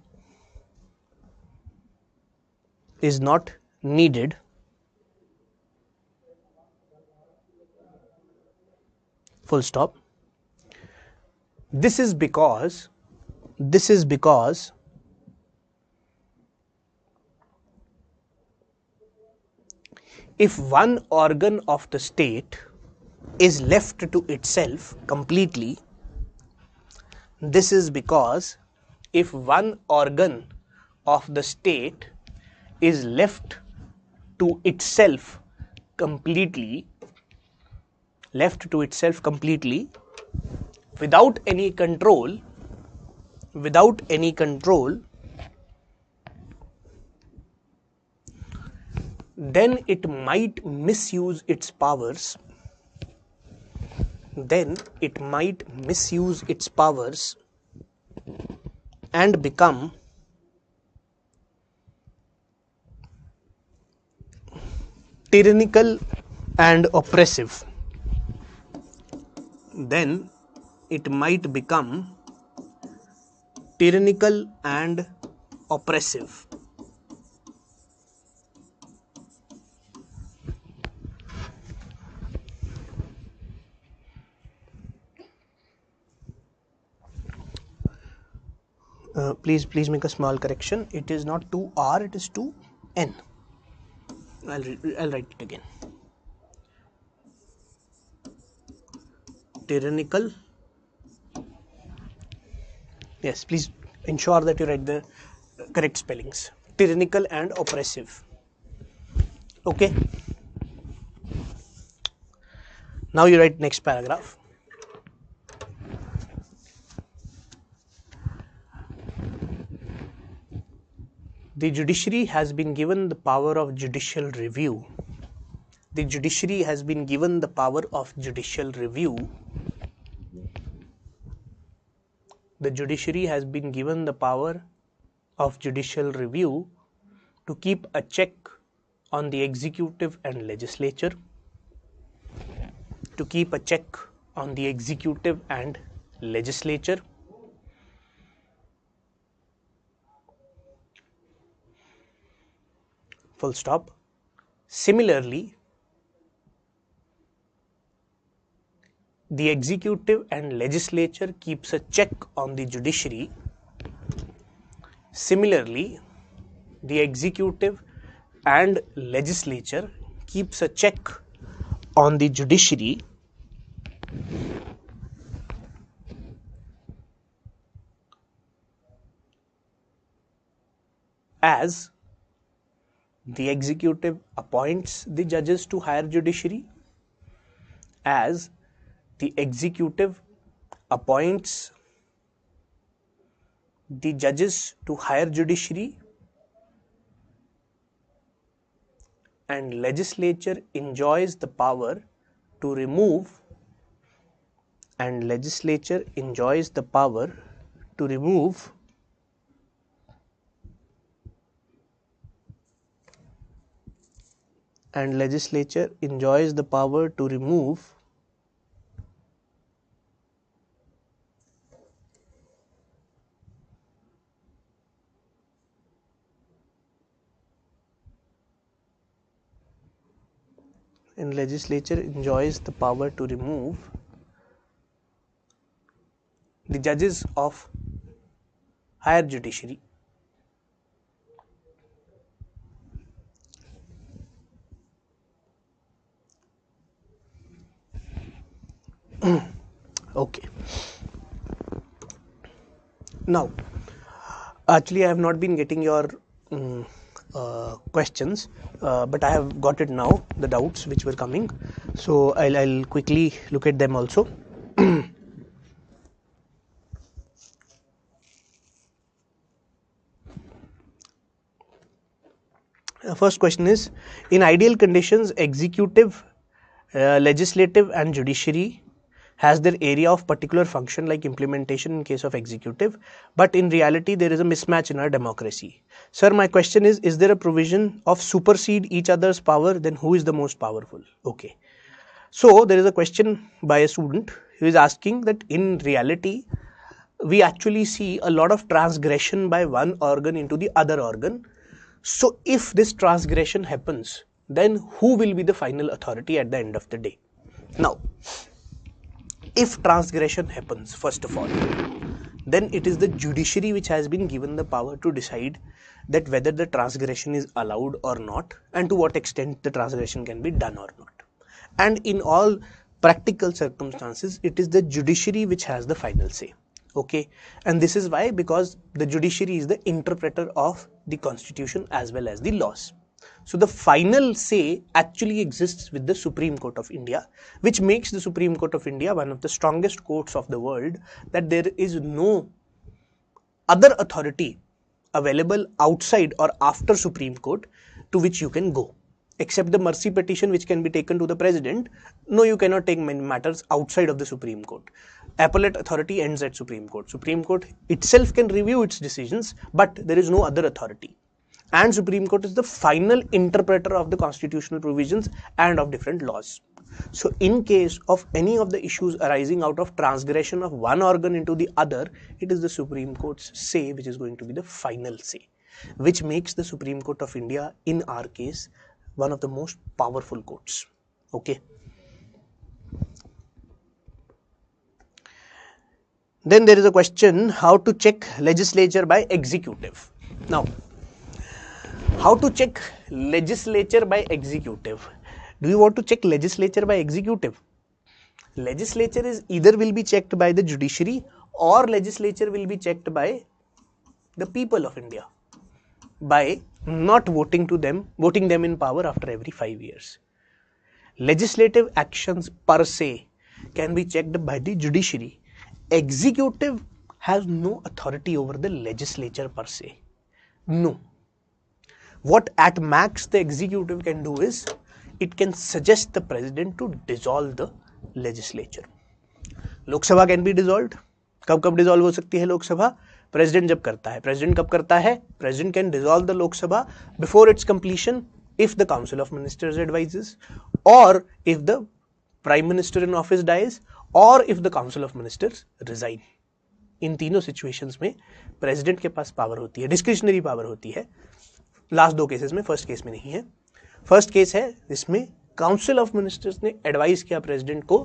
Speaker 1: full stop. This is because if one organ of the state is left to itself completely, if one organ of the state is left to itself completely, without any control, then it might misuse its powers, and become tyrannical and oppressive. Please make a small correction. It is not 2R, it is 2N. I'll write it again. Tyrannical. Yes, please ensure that you write the correct spellings. Tyrannical and oppressive. Okay. Now you write next paragraph. The judiciary has been given the power of judicial review. The judiciary has been given the power of judicial review. The judiciary has been given the power of judicial review to keep a check on the executive and legislature. To keep a check on the executive and legislature. full stop. Similarly, the executive and legislature keeps a check on the judiciary. Similarly, the executive and legislature keeps a check on the judiciary as the executive appoints the judges to higher judiciary, as the executive appoints the judges to higher judiciary, and legislature enjoys the power to remove and legislature enjoys the power to remove and legislature enjoys the power to remove and legislature enjoys the power to remove the judges of higher judiciary okay. Now, actually I have not been getting your questions, but I have got it now, the doubts which were coming, so I'll quickly look at them also. First question is, in ideal conditions, executive, legislative and judiciary has their area of particular function like implementation in case of executive, but in reality there is a mismatch in our democracy. Sir, my question is there a provision of supersede each other's power? Then who is the most powerful? Okay. So there is a question by a student who is asking that in reality we actually see a lot of transgression by one organ into the other organ. So if this transgression happens, then who will be the final authority at the end of the day? Now, if transgression happens, first of all, then it is the judiciary which has been given the power to decide that whether the transgression is allowed or not, and to what extent the transgression can be done or not. And in all practical circumstances, it is the judiciary which has the final say. Okay, and this is why, because the judiciary is the interpreter of the constitution as well as the laws. So the final say actually exists with the Supreme Court of India, which makes the Supreme Court of India one of the strongest courts of the world, that there is no other authority available outside or after Supreme Court to which you can go, except the mercy petition which can be taken to the president. No, you cannot take many matters outside of the Supreme Court. Appellate authority ends at Supreme Court. Supreme Court itself can review its decisions, but there is no other authority. And Supreme Court is the final interpreter of the constitutional provisions and of different laws. So in case of any of the issues arising out of transgression of one organ into the other, it is the Supreme Court's say which is going to be the final say, which makes the Supreme Court of India, in our case, one of the most powerful courts. Okay. Then there is a question, how to check legislature by executive. Now, how to check legislature by executive? Do you want to check legislature by executive? Legislature is either will be checked by the judiciary, or legislature will be checked by the people of India by not voting them in power after every 5 years. Legislative actions per se can be checked by the judiciary. Executive has no authority over the legislature per se. No. What at max the executive can do is, it can suggest the president to dissolve the legislature. Lok Sabha can be dissolved. कब dissolve हो सकती है लोक सभा? President जब करता है. President कब करता है? President can dissolve the Lok Sabha before its completion if the Council of Ministers advises, or if the Prime Minister in office dies, or if the Council of Ministers resign. इन तीनों situations में President के पास power होती है, discretionary power होती है. Last 2 cases में, first case में नहीं है। फर्स्ट केस है जिसमें काउंसिल ऑफ मिनिस्टर्स ने एडवाइस किया प्रेसिडेंट को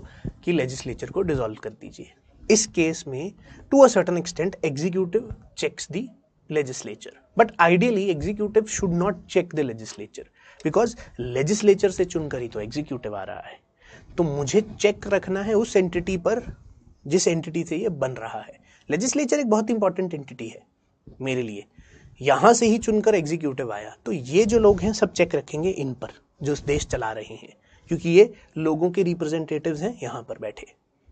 Speaker 1: कि लेजिस्लेचर को डिसॉल्व कर दीजिए। इस केस में to a certain extent executive checks the legislature, but ideally executive should not check the legislature, because legislature से चुनकर ही तो एग्जीक्यूटिव आ रहा है। तो मुझे चेक रखना है उस एंटिटी पर जिस एंटिटी से ये बन रहा है। लेजिस्लेचर एक बहुत इंपॉर्टेंट एंटिटी है मेरे लिए, यहां से ही चुनकर एग्जीक्यूटिव आया, तो ये जो लोग हैं सब चेक रखेंगे इन पर जो देश चला रहे हैं, क्योंकि ये लोगों के रिप्रेजेंटेटिव्स हैं यहां पर बैठे,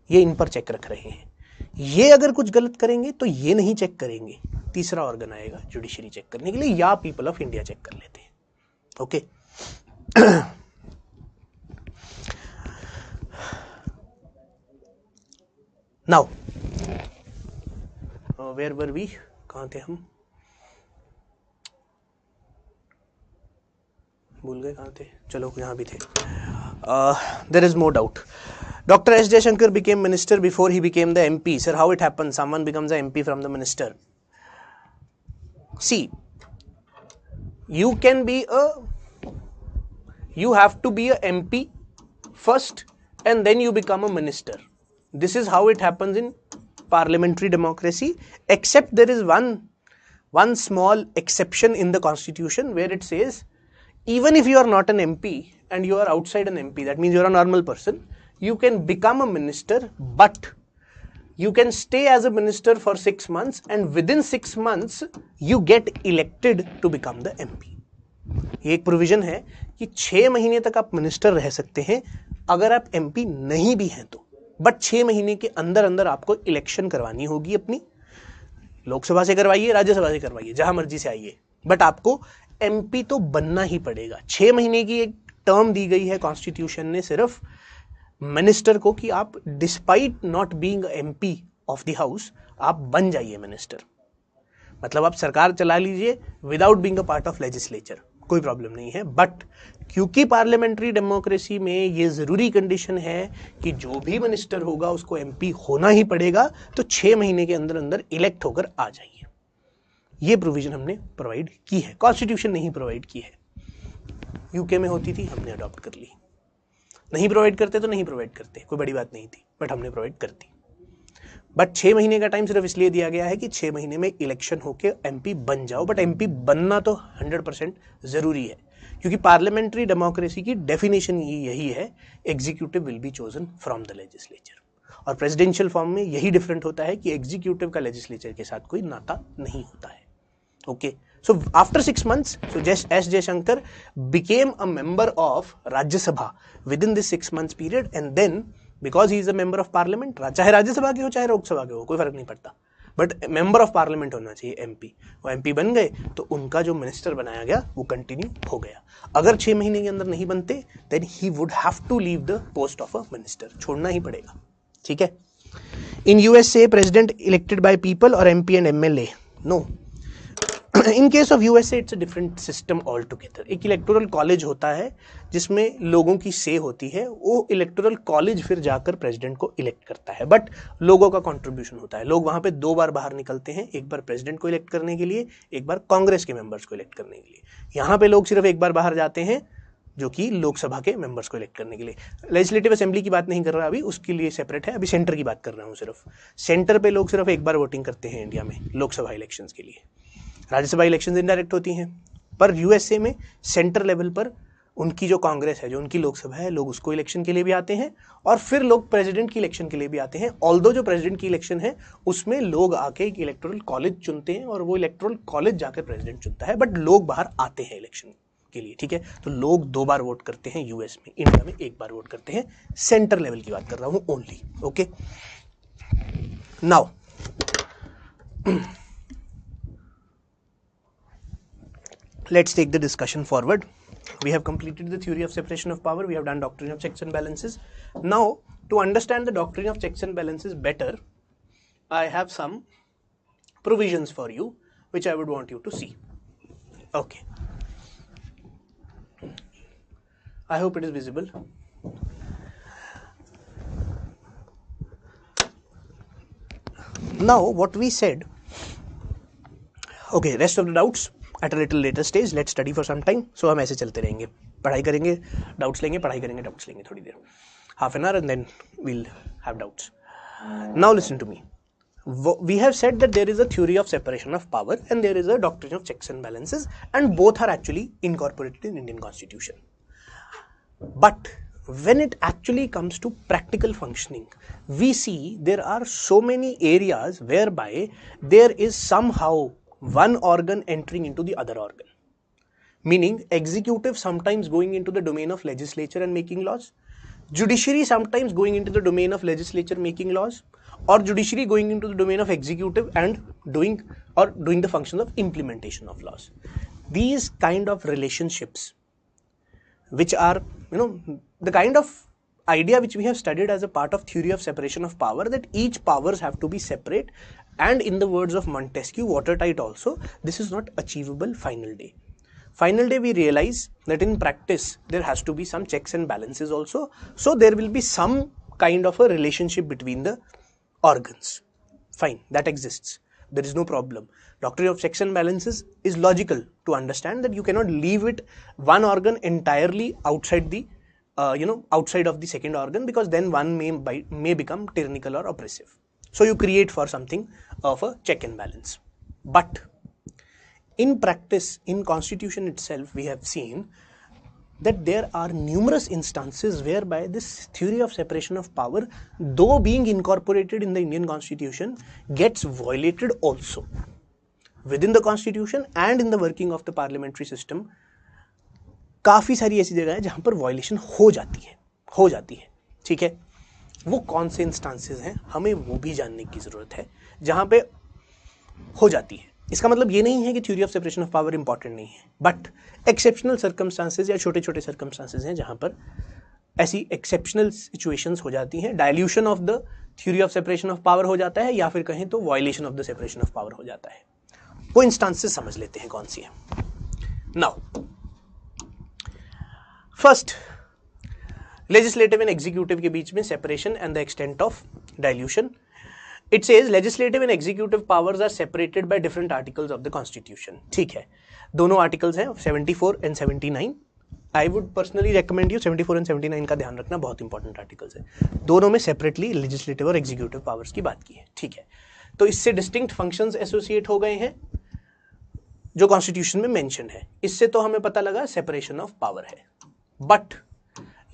Speaker 1: ये इन पर चेक रख रहे हैं। ये अगर कुछ गलत करेंगे तो ये नहीं चेक करेंगे, तीसरा ऑर्गन आएगा जुडिशरी चेक करने के लिए, या पीपल ऑफ इंडिया चेक कर लेते हैं। Okay now where were we, कहां थे हम, भूल गए कहां थे, चलो यहां भी थे। There is no doubt Dr. S. Jaishankar became minister before he became the MP. Sir, how it happens? Someone becomes the MP from the minister. See, you have to be a MP first and then you become a minister. This is how it happens in parliamentary democracy, except there is one small exception in the constitution where it says, even if you are not an MP and you are outside an MP, that means you are a normal person, you can become a minister, but you can stay as a minister for 6 months and within 6 months you get elected to become the MP. ये एक provision है कि 6 महीने तक आप minister रह सकते हैं अगर आप MP नहीं भी हैं तो, बट 6 महीने के अंदर अंदर आपको इलेक्शन करवानी होगी अपनी, लोकसभा से करवाइए, राज्यसभा से करवाइए, जहां मर्जी से आइए, बट आपको MP तो बनना ही पड़ेगा। 6 महीने की एक टर्म दी गई है कॉन्स्टिट्यूशन ने सिर्फ मिनिस्टर को कि आप despite not being MP of the house आप बन जाइए मिनिस्टर, मतलब आप सरकार चला लीजिए without being a part of legislature, कोई प्रॉब्लम नहीं है। बट क्योंकि पार्लियामेंट्री डेमोक्रेसी में ये जरूरी कंडीशन है कि जो भी मिनिस्टर होगा उसको MP होना ही पड़ेगा, तो 6 महीने के अंदर अंदर इलेक्ट होकर आ जाइए। ये प्रोविजन हमने प्रोवाइड की है, कॉन्स्टिट्यूशन नहीं प्रोवाइड की है, यूके में होती थी, हमने अडॉप्ट कर ली। नहीं प्रोवाइड करते तो नहीं प्रोवाइड करते, कोई बड़ी बात नहीं थी, बट हमने प्रोवाइड कर दी। बट 6 महीने का टाइम सिर्फ इसलिए दिया गया है कि 6 महीने में इलेक्शन होके MP बन जाओ, बट MP बनना तो 100% जरूरी है, क्योंकि पार्लियामेंट्री डेमोक्रेसी की डेफिनेशन यही है, executive will be chosen from the legislature, और प्रेसिडेंशियल फॉर्म में यही डिफरेंट होता है कि एग्जीक्यूटिव का लेजिस्लेचर के साथ कोई नाता नहीं होता है। Okay, so after 6 months, so S. Jaishankar became a member of Rajya Sabha within this 6 months period, and then because he is a member of parliament, चाहे राज्यसभा के हो चाहे लोकसभा के हो, कोई फर्क नहीं पड़ता, बट मेंबर ऑफ पार्लियामेंट होना चाहिए MP, वो MP बन गए तो उनका जो मिनिस्टर बनाया गया वो कंटिन्यू हो गया। अगर 6 महीने के अंदर नहीं बनते then he would have to leave the post of a minister, छोड़ना ही पड़ेगा। ठीक है, in USA president elected by people or MP and MLA? No. In case of USA it's a different system all together. एक electoral college होता है जिसमें लोगों की से होती है, वो इलेक्टोरल कॉलेज फिर जाकर प्रेसिडेंट को इलेक्ट करता है, बट लोगों का कंट्रीब्यूशन होता है। लोग वहां पे 2 बार बाहर निकलते हैं, एक बार प्रेसिडेंट को इलेक्ट करने के लिए, एक बार कांग्रेस के मेंबर्स को इलेक्ट करने के लिए। यहाँ पे लोग सिर्फ एक बार बाहर जाते हैं जो कि लोकसभा के मेंबर्स को इलेक्ट करने के लिए। लेजिस्लेटिव असेंबली की बात नहीं कर रहा अभी, उसके लिए सेपरेट है, अभी सेंटर की बात कर रहा हूँ। सिर्फ सेंटर पे लोग सिर्फ एक बार वोटिंग करते हैं इंडिया में लोकसभा इलेक्शंस के लिए, राज्यसभा इलेक्शंस इनडायरेक्ट होती हैं, पर USA में सेंटर लेवल पर उनकी जो कांग्रेस है, जो उनकी लोकसभा है, लोग उसको इलेक्शन के लिए भी आते हैं और फिर लोग प्रेसिडेंट की इलेक्शन के लिए भी आते हैं। ऑल्दो जो प्रेसिडेंट की इलेक्शन है उसमें लोग आके एक इलेक्टोरल कॉलेज चुनते हैं और वो इलेक्टोरल कॉलेज जाकर प्रेसिडेंट चुनता है, बट लोग बाहर आते हैं इलेक्शन के लिए। ठीक है, तो लोग 2 बार वोट करते हैं US में, इंडिया में 1 बार वोट करते हैं। सेंटर लेवल की बात कर रहा हूं only. Okay, now let's take the discussion forward. We have completed the theory of separation of power, we have done doctrine of checks and balances. Now to understand the doctrine of checks and balances better, I have some provisions for you which I would want you to see. Okay, I hope it is visible. Now what we said, okay, rest of the doubts at a little later stage, let's study for some time. So हम ऐसे चलते रहेंगे, पढ़ाई करेंगे, doubts लेंगे, पढ़ाई करेंगे, doubts लेंगे थोड़ी देर, half an hour, and then we'll have doubts. Now listen to me. We have said that there is a theory of separation of power and there is a doctrine of checks and balances, and both are actually incorporated in Indian Constitution. But when it actually comes to practical functioning, we see there are so many areas whereby there is somehow one organ entering into the other organ. Meaning executive sometimes going into the domain of legislature and making laws, judiciary sometimes going into the domain of legislature making laws, or judiciary going into the domain of executive and doing the functions of implementation of laws. These kind of relationships, which are, the kind of idea which we have studied as a part of theory of separation of power, that each powers have to be separate, and in the words of Montesquieu, watertight also, this is not achievable final day. Final day we realize that in practice there has to be some checks and balances also, so there will be some kind of a relationship between the organs. Fine, that exists, there is no problem. Doctrine of checks and balances is logical to understand that you cannot leave it one organ entirely outside the outside of the second organ, because then one may become tyrannical or oppressive. So you create for something of a check and balance. But in practice, in Constitution itself, we have seen that there are numerous instances whereby this theory of separation of power, though being incorporated in the Indian Constitution, gets violated also. Within the Constitution and in the working of the parliamentary system, काफ़ी सारी ऐसी जगह है जहाँ पर violation हो जाती है, ठीक है. वो कौन से instances हैं, हमें वो भी जानने की ज़रूरत है जहाँ पे हो जाती है. इसका मतलब ये नहीं है कि theory of separation of power important नहीं है, बट एक्सेप्शनल सर्कमस्टांसेस या छोटे छोटे सर्कमस्टांसेस हैं जहां पर ऐसी एक्सेप्शनल सिचुएशंस हो जाती हैं, dilution of the theory of separation of power हो जाता है, या फिर कहें तो violation of the separation of power हो जाता है. वो इंस्टांसेस समझ लेते हैं कौन सी है. Now first, legislative and executive के बीच में separation and the extent of dilution. It says legislative and executive powers are separated by different articles of the Constitution. ठीक है, दोनों आर्टिकल्स हैं 74 and 79. I would personally recommend you 74 and 79 का ध्यान रखना, बहुत इंपॉर्टेंट आर्टिकल्स है. दोनों में सेपरेटली लेजिस्लेटिव और एग्जीक्यूटिव पावर्स की बात की है, ठीक है. तो इससे डिस्टिंक्ट फंक्शंस एसोसिएट हो गए हैं जो कॉन्स्टिट्यूशन में मेंशन है. इससे तो हमें पता लगा सेपरेशन ऑफ पावर है. बट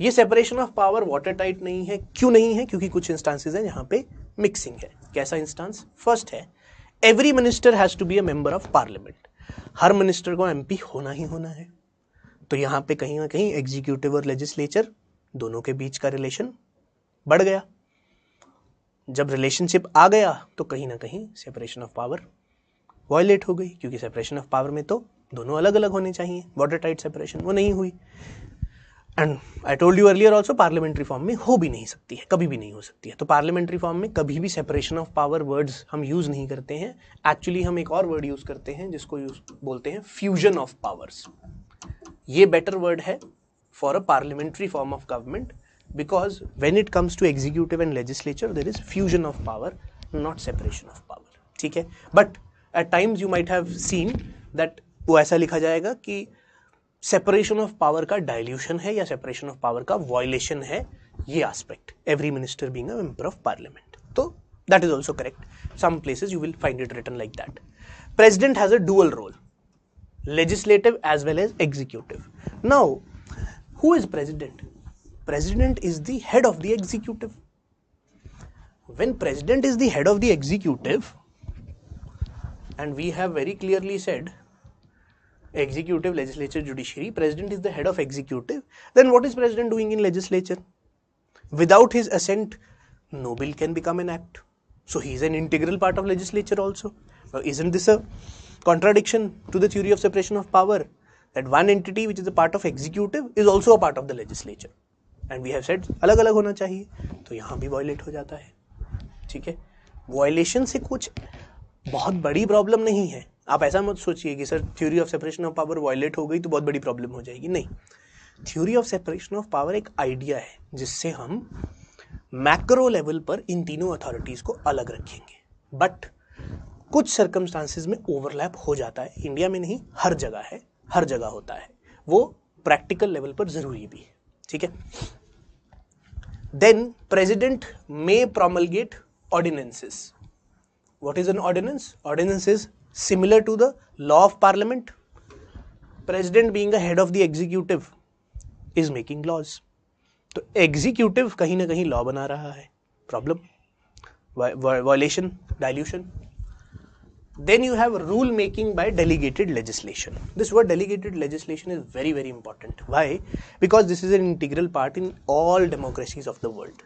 Speaker 1: ये separation of power water tight नहीं है. क्यों नहीं है? क्योंकि कुछ इंस्टांसेस हैं जहां पे मिक्सिंग है. कैसा इंस्टांस? फर्स्ट है, every minister has to be a member of parliament. हर मिनिस्टर को एमपी होना ही होना है. तो यहां पे कहीं ना कहीं एग्जीक्यूटिव और लेजिस्लेचर दोनों के बीच का रिलेशन बढ़ गया. जब रिलेशनशिप आ गया तो कहीं ना कहीं सेपरेशन ऑफ पावर वायलेट हो गई, क्योंकि सेपरेशन ऑफ पावर में तो दोनों अलग अलग होने चाहिए. वाटर टाइट सेपरेशन वो नहीं हुई. And I told you earlier also, parliamentary form में हो भी नहीं सकती है, कभी भी नहीं हो सकती है. तो पार्लियामेंट्री फॉर्म में कभी भी सेपरेशन ऑफ पावर वर्ड्स हम यूज नहीं करते हैं. एक्चुअली हम एक और वर्ड यूज करते हैं जिसको बोलते हैं फ्यूजन ऑफ पावर्स. ये बेटर वर्ड है for a parliamentary form of government, because when it comes to executive and legislature there is fusion of power, not separation of power. ठीक है, but at times you might have seen that वो ऐसा लिखा जाएगा कि separation of power का dilution है या सेपरेशन ऑफ पावर का वायलेशन है ये aspect, every minister being a member of parliament. तो that is also correct. Some places you will find it written like that. President has a dual role, legislative as well as executive. Now, who is president? President is the head of the executive. When president is the head of the executive, and we have very clearly said executive, legislature, judiciary, president is the head of executive, then what is president doing in legislature? Without his assent, no bill can become an act. So he is an integral part of legislature also. Isn't this a contradiction to the theory of separation of power, that one entity which is a part of executive is also a part of the legislature, and we have said अलग अलग होना चाहिए. तो यहाँ भी violet हो जाता है. ठीक है, वायलेशन से कुछ बहुत बड़ी प्रॉब्लम नहीं है. आप ऐसा मत सोचिए कि sir theory of separation of power violate हो गई तो बहुत बड़ी प्रॉब्लम हो जाएगी. नहीं, theory of separation of power एक आइडिया है जिससे हम मैक्रो लेवल पर इन तीनों अथॉरिटीज को अलग रखेंगे. बट कुछ सर्कमस्टांसेस में ओवरलैप हो जाता है, इंडिया में नहीं, हर जगह है, हर जगह होता है, वो प्रैक्टिकल लेवल पर जरूरी भी है, ठीक है। Then president may promulgate ordinances. What is an ordinance? Ordinance is similar to the law of parliament. President being the head of the executive is making laws, तो एग्जीक्यूटिव कहीं ना कहीं लॉ बना रहा है, problem, violation, dilution. Then you have rule making by delegated legislation. This word delegated legislation is very, very important. Why? Because this is an integral part in all democracies of the world.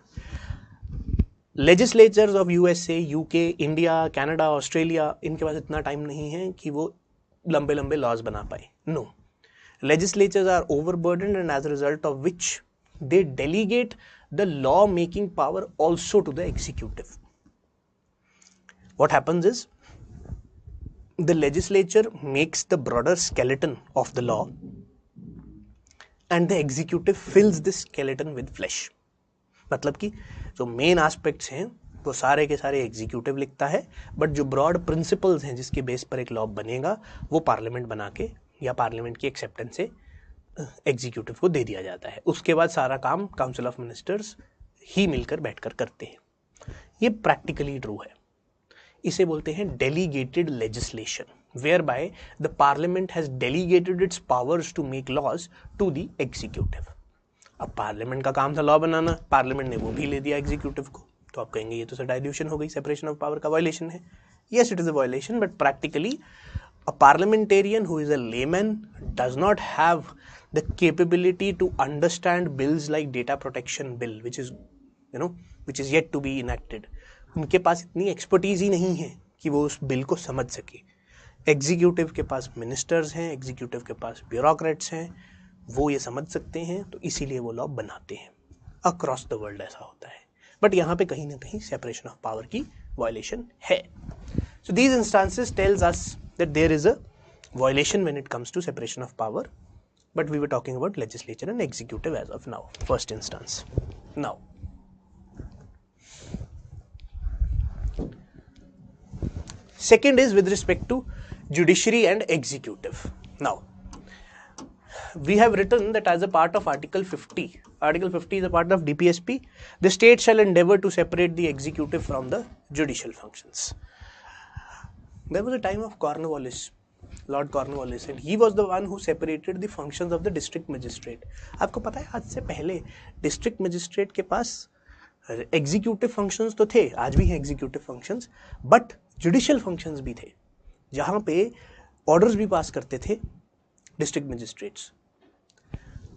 Speaker 1: Legislatures of USA, UK, India, Canada, Australia, इनके पास इतना time नहीं है कि वो लंबे लंबे laws बना पाए. No. Legislatures are overburdened, and as a result of which they delegate the law making power also to the executive. What happens is, the legislature makes the broader skeleton of the law and the executive fills this skeleton with flesh. मतलब कि जो main aspects हैं वो सारे के सारे executive लिखता है, बट जो ब्रॉड प्रिंसिपल्स हैं जिसके बेस पर एक लॉ बनेगा वो पार्लियामेंट बना के या पार्लियामेंट की एक्सेप्टेंस से एग्जीक्यूटिव को दे दिया जाता है. उसके बाद सारा काम काउंसिल ऑफ मिनिस्टर्स ही मिलकर बैठकर करते हैं. ये प्रैक्टिकली ट्रू है. इसे बोलते हैं delegated legislation, whereby the parliament has delegated its powers to make laws to the executive. अब पार्लियामेंट का काम था लॉ बनाना, पार्लियामेंट ने वो भी ले दिया एग्जीक्यूटिव को, तो आप कहेंगे ये तो डाइल्यूशन हो गई, सेपरेशन ऑफ पावर का वायलेशन है. Yes, it is a violation, but practically a parliamentarian who is a layman does not have the capability to understand bills like data protection bill, which is yet to be enacted. उनके पास इतनी expertise ही नहीं है कि वो उस bill को समझ सके. एग्जीक्यूटिव के पास मिनिस्टर्स हैं, एग्जीक्यूटिव के पास ब्यूरोक्रेट्स हैं, वो ये समझ सकते हैं, तो इसीलिए वो लॉ बनाते हैं. अक्रॉस द वर्ल्ड ऐसा होता है, बट यहाँ पे कहीं ना कहीं सेपरेशन ऑफ पावर की वायलेशन है. So these instances tells us that there is a violation when it comes to separation of power, but we were talking about legislature and executive as of now, first instance. Now, second is with respect to judiciary and executive. Now, we have written that as a part of Article 50, Article 50 is a part of DPSP, the state shall endeavor to separate the executive from the judicial functions. There was a time of Cornwallis, Lord Cornwallis, and he was the one who separated the functions of the district magistrate. आपको पता है आज से पहले district magistrate के पास executive functions तो थे, आज भी हैं executive functions, but judicial functions भी थे, जहाँ पे orders भी पास करते थे district magistrates.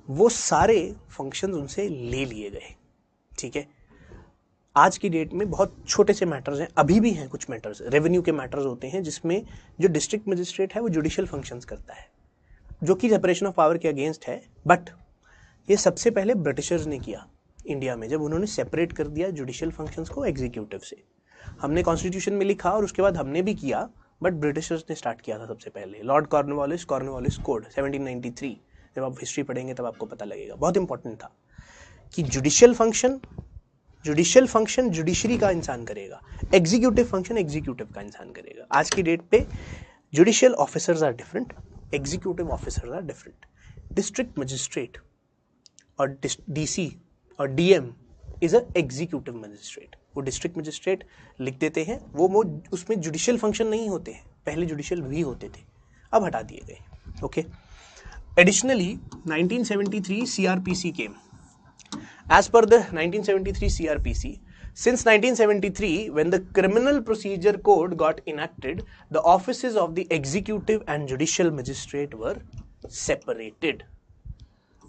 Speaker 1: वो सारे functions उनसे ले लिए गए, ठीक है. आज की डेट में बहुत छोटे से मैटर्स हैं, अभी भी हैं कुछ मैटर्स, रेवेन्यू के मैटर्स होते हैं जिसमें जो डिस्ट्रिक्ट मजिस्ट्रेट है वो जुडिशियल फंक्शंस करता है, जो कि सेपरेशन ऑफ पावर के अगेंस्ट है. बट ये सबसे पहले ब्रिटिशर्स ने किया इंडिया में, जब उन्होंने सेपरेट कर दिया जुडिशियल फंक्शंस को एग्जीक्यूटिव से. हमने कॉन्स्टिट्यूशन में लिखा और उसके बाद हमने भी किया, बट ब्रिटिशर्स ने स्टार्ट किया था सबसे पहले. लॉर्ड कॉर्नवालिस कोड 1793, जब आप हिस्ट्री पढ़ेंगे तब आपको पता लगेगा, बहुत इंपॉर्टेंट था कि जुडिशियल फंक्शन जुडिशरी का इंसान करेगा, एग्जीक्यूटिव फंक्शन एग्जीक्यूटिव का इंसान करेगा. आज की डेट पे judicial officers are different, executive officers are different. District magistrate और डीसी और DM is a executive magistrate. वो डिस्ट्रिक्ट मजिस्ट्रेट लिख देते हैं, वो उसमें जुडिशियल फंक्शन नहीं होते हैं, पहले जुडिशियल भी होते थे, अब हटा दिए गए. Okay. Additionally 1973 CRPC came. As per the 1973 CRPC, since 1973, when the Criminal Procedure Code got enacted, the offices of the executive and judicial magistrate were separated.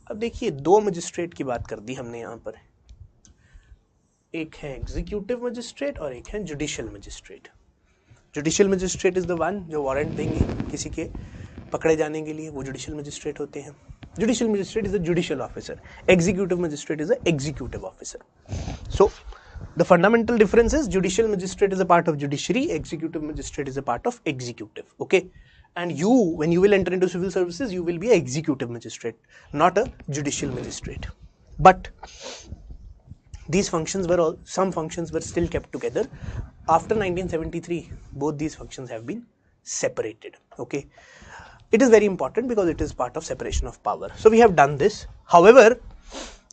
Speaker 1: अब देखिए, दो मजिस्ट्रेट की बात कर दी हमने यहाँ पर, एक है एग्जीक्यूटिव मजिस्ट्रेट और एक है judicial magistrate. Judicial magistrate is the one जो वारंट देंगे किसी के पकड़े जाने के लिए, वो जुडिशियल मजिस्ट्रेट होते हैं. Judicial magistrate is a judicial officer. Executive magistrate is an executive officer. So, the fundamental difference is judicial magistrate is a part of judiciary, executive magistrate is a part of executive. Okay? And you, when you will enter into civil services, you will be an executive magistrate, not a judicial magistrate. But These functions were all, some functions were still kept together. After 1973, both these functions have been separated. Okay, it is very important because it is part of separation of power. So we have done this. However,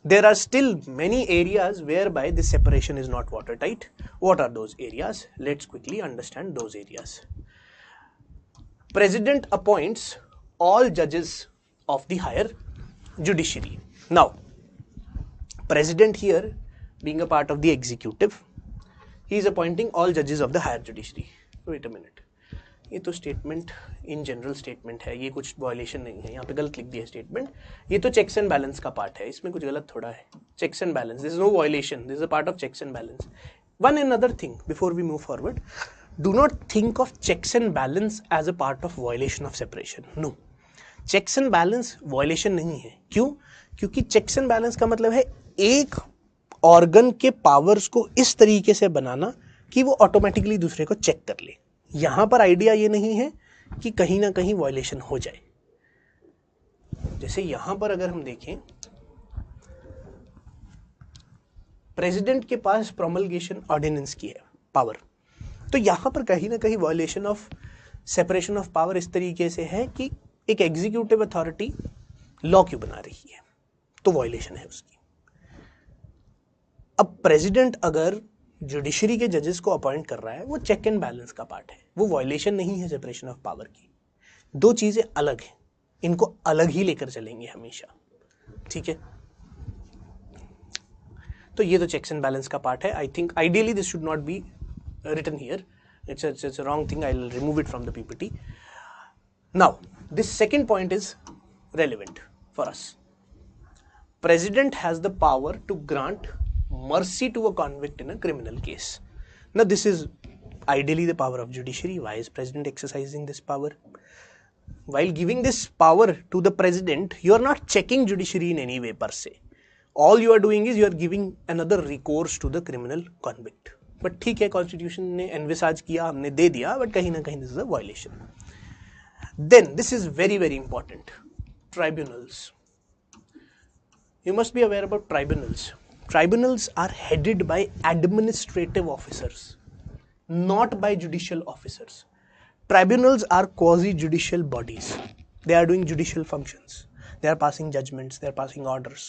Speaker 1: there are still many areas whereby this separation is not watertight. What are those areas? Let's quickly understand those areas. President appoints all judges of the higher judiciary. Now, President here being a part of the executive, he is appointing all judges of the higher judiciary. Wait a minute, ये तो statement in general statement है, ये कुछ violation नहीं है, यहाँ पे गलत लिख दिया स्टेटमेंट, ये तो चेक्स एंड बैलेंस का पार्ट है, इसमें कुछ गलत थोड़ा है. Checks and balance, this is no violation, this is a part of checks and balance. One another thing before we move forward, do not think of checks and balance as a part of violation of separation. No, checks and balance violation नहीं है. क्यों? क्योंकि checks and balance का मतलब है एक organ के powers को इस तरीके से बनाना कि वो ऑटोमेटिकली दूसरे को चेक कर ले. यहां पर आइडिया ये नहीं है कि कहीं ना कहीं वायलेशन हो जाए. जैसे यहां पर अगर हम देखें, प्रेसिडेंट के पास प्रोमलगेशन ऑर्डिनेंस की है पावर, तो यहां पर कहीं ना कहीं violation of separation of power इस तरीके से है कि एक एग्जीक्यूटिव अथॉरिटी लॉ क्यों बना रही है, तो वायलेशन है उसकी. अब प्रेसिडेंट अगर जुडिशरी के जजेस को अपॉइंट कर रहा है, वो चेक एंड बैलेंस का पार्ट है, वो वायलेशन नहीं है सेपरेशन ऑफ पावर की. दो चीजें अलग हैं, इनको अलग ही लेकर चलेंगे हमेशा. ठीक है, तो ये तो चेक्स एंड बैलेंस का पार्ट है. I think ideally this should not B written here. It's a wrong thing. I'll remove it from the PPT. Now, this second point is relevant for us. President has the power to grant mercy to a convict in a criminal case. Now, this is ideally the power of judiciary. Why is President exercising this power? While giving this power to the President, you are not checking judiciary in any way per se. All you are doing is you are giving another recourse to the criminal convict. But ठीक है, constitution ने envisaged किया, हमने दे दिया, but कहीं ना कहीं this is a violation. Then this is very very important, tribunals. You must be aware about tribunals. Tribunals are headed by administrative officers, not by judicial officers. Tribunals are quasi-judicial bodies. They are doing judicial functions. They are passing judgments, they are passing orders.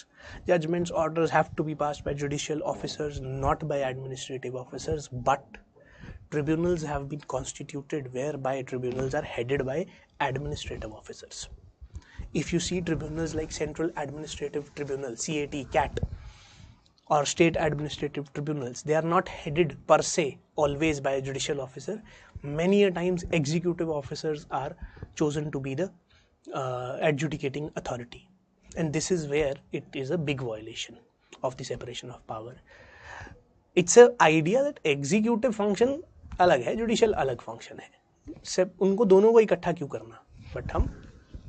Speaker 1: Judgments, orders have to be passed by judicial officers, not by administrative officers. But tribunals have been constituted whereby tribunals are headed by administrative officers. If you see tribunals like Central Administrative Tribunal, CAT, or state administrative tribunals, they are not headed per se always by a judicial officer. Many a times executive officers are chosen to be the adjudicating authority, and this is where it is a big violation of the separation of power. It's a idea that executive function अलग है, judicial अलग function है, सब उनको दोनों को इकट्ठा क्यों करना, but हम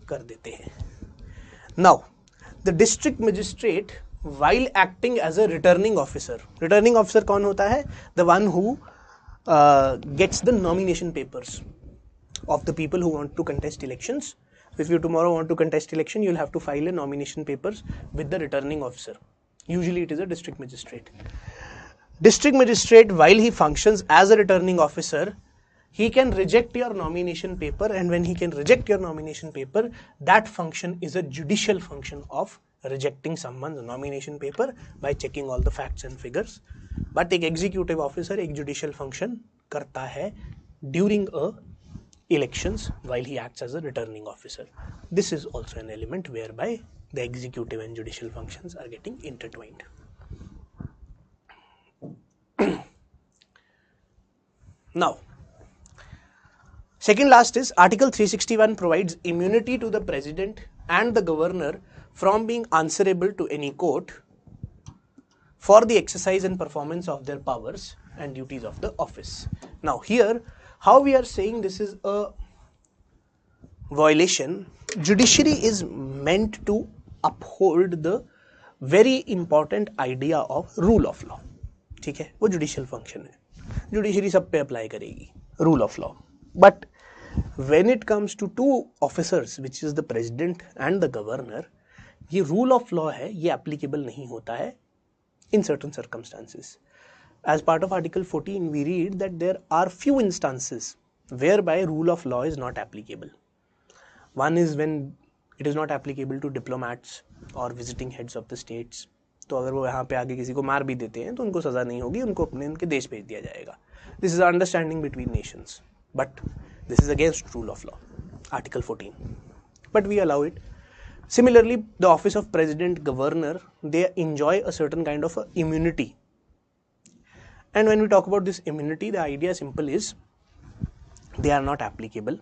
Speaker 1: कर देते हैं. Now, the district magistrate while acting as a returning officer कौन होता है? The one who gets the nomination papers of the people who want to contest elections. If you tomorrow want to contest election, you'll have to file a nomination papers with the returning officer. Usually it is a district magistrate. District magistrate, while he functions as a returning officer, he can reject your nomination paper, and when he can reject your nomination paper, that function is a judicial function of rejecting someone's nomination paper by checking all the facts and figures. But एक executive officer एक judicial function करता है during a elections while he acts as a returning officer. This is also an element whereby the executive and judicial functions are getting intertwined. Now, second last is Article 361 provides immunity to the president and the governor from being answerable to any court for the exercise and performance of their powers and duties of the office. Now here, how we are saying this is a violation, judiciary is meant to uphold the very important idea of rule of law. ठीक है, वो judicial function है, judiciary सब पे apply करेगी rule of law. But when it comes to two officers, which is the president and the governor, ये rule of law है, ये applicable नहीं होता है in certain circumstances. As part of Article 14, we read that there are few instances whereby rule of law is not applicable. One is when it is not applicable to diplomats or visiting heads of the states. तो अगर वो यहाँ पे आगे किसी को मार भी देते हैं तो उनको सज़ा नहीं होगी, उनको अपने उनके देश भेज दिया जाएगा. This is understanding between nations, but this is against rule of law, Article 14. But we allow it. Similarly, the office of president, governor, they enjoy a certain kind of immunity. And when we talk about this immunity, the idea simple is they are not applicable.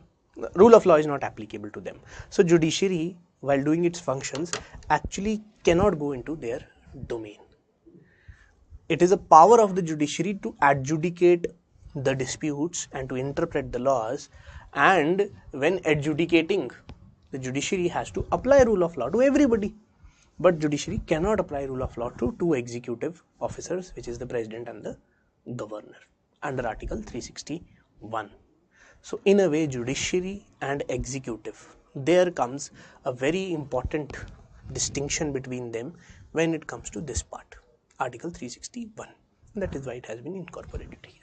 Speaker 1: Rule of law is not applicable to them. So judiciary, while doing its functions, actually cannot go into their domain. It is a power of the judiciary to adjudicate the disputes and to interpret the laws, and when adjudicating, the judiciary has to apply rule of law to everybody. But judiciary cannot apply rule of law to two executive officers, which is the president and the governor, under Article 361. So in a way, judiciary and executive, there comes a very important distinction between them when it comes to this part, Article 361. That is why it has been incorporated here.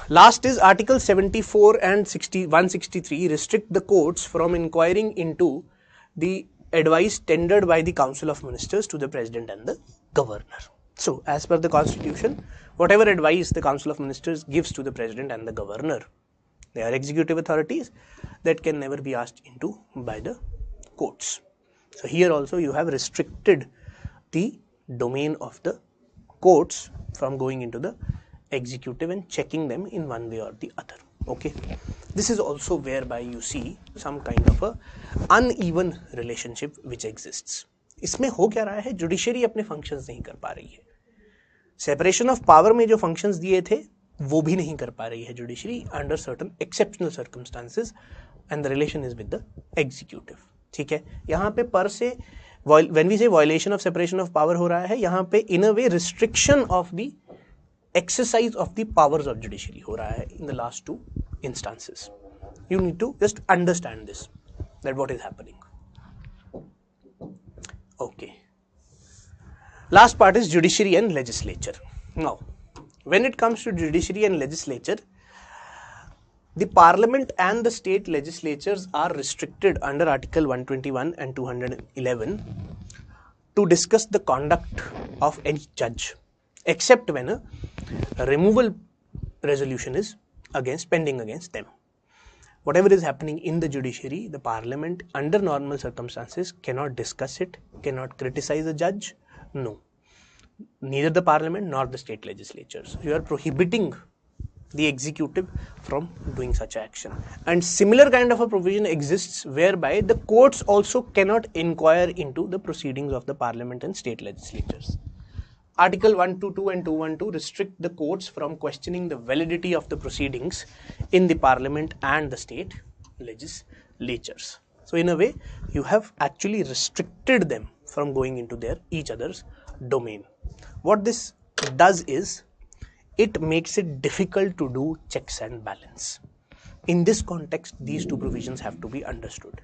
Speaker 1: Last is Article 74 and 163 restrict the courts from inquiring into the advice tendered by the Council of Ministers to the President and the Governor. So, as per the Constitution, whatever advice the Council of Ministers gives to the President and the Governor, they are executive authorities that can never be asked into by the courts. So, here also you have restricted the domain of the courts from going into the executive and checking them in one way or the other. Okay, this is also whereby you see some kind of a uneven relationship which exists. इसमें हो क्या रहा है, judiciary अपने functions नहीं कर पा रही है. सेपरेशन ऑफ पावर में जो फंक्शंस दिए थे वो भी नहीं कर पा रही है judiciary under certain exceptional circumstances, and the relation is with the executive. ठीक है, यहाँ पे पर से when we say violation of separation of power हो रहा है, यहाँ पे in a way restriction of the exercise of the powers of judiciary हो रहा है in the last two instances. You need to just understand this, that what is happening. Okay. Last part is judiciary and legislature. Now, when it comes to judiciary and legislature, the parliament and the state legislatures are restricted under Article 121 and 211 to discuss the conduct of any judge, except when a removal resolution is pending against them. Whatever is happening in the judiciary, the parliament under normal circumstances cannot discuss it, cannot criticize a judge. No, neither the parliament nor the state legislatures. You are prohibiting the executive from doing such action. And similar kind of a provision exists whereby the courts also cannot inquire into the proceedings of the parliament and state legislatures. Article 122 and 212 restrict the courts from questioning the validity of the proceedings in the parliament and the state legislatures. So in a way, you have actually restricted them from going into each other's domain. What this does is, it makes it difficult to do checks and balance. In this context, these two provisions have to be understood.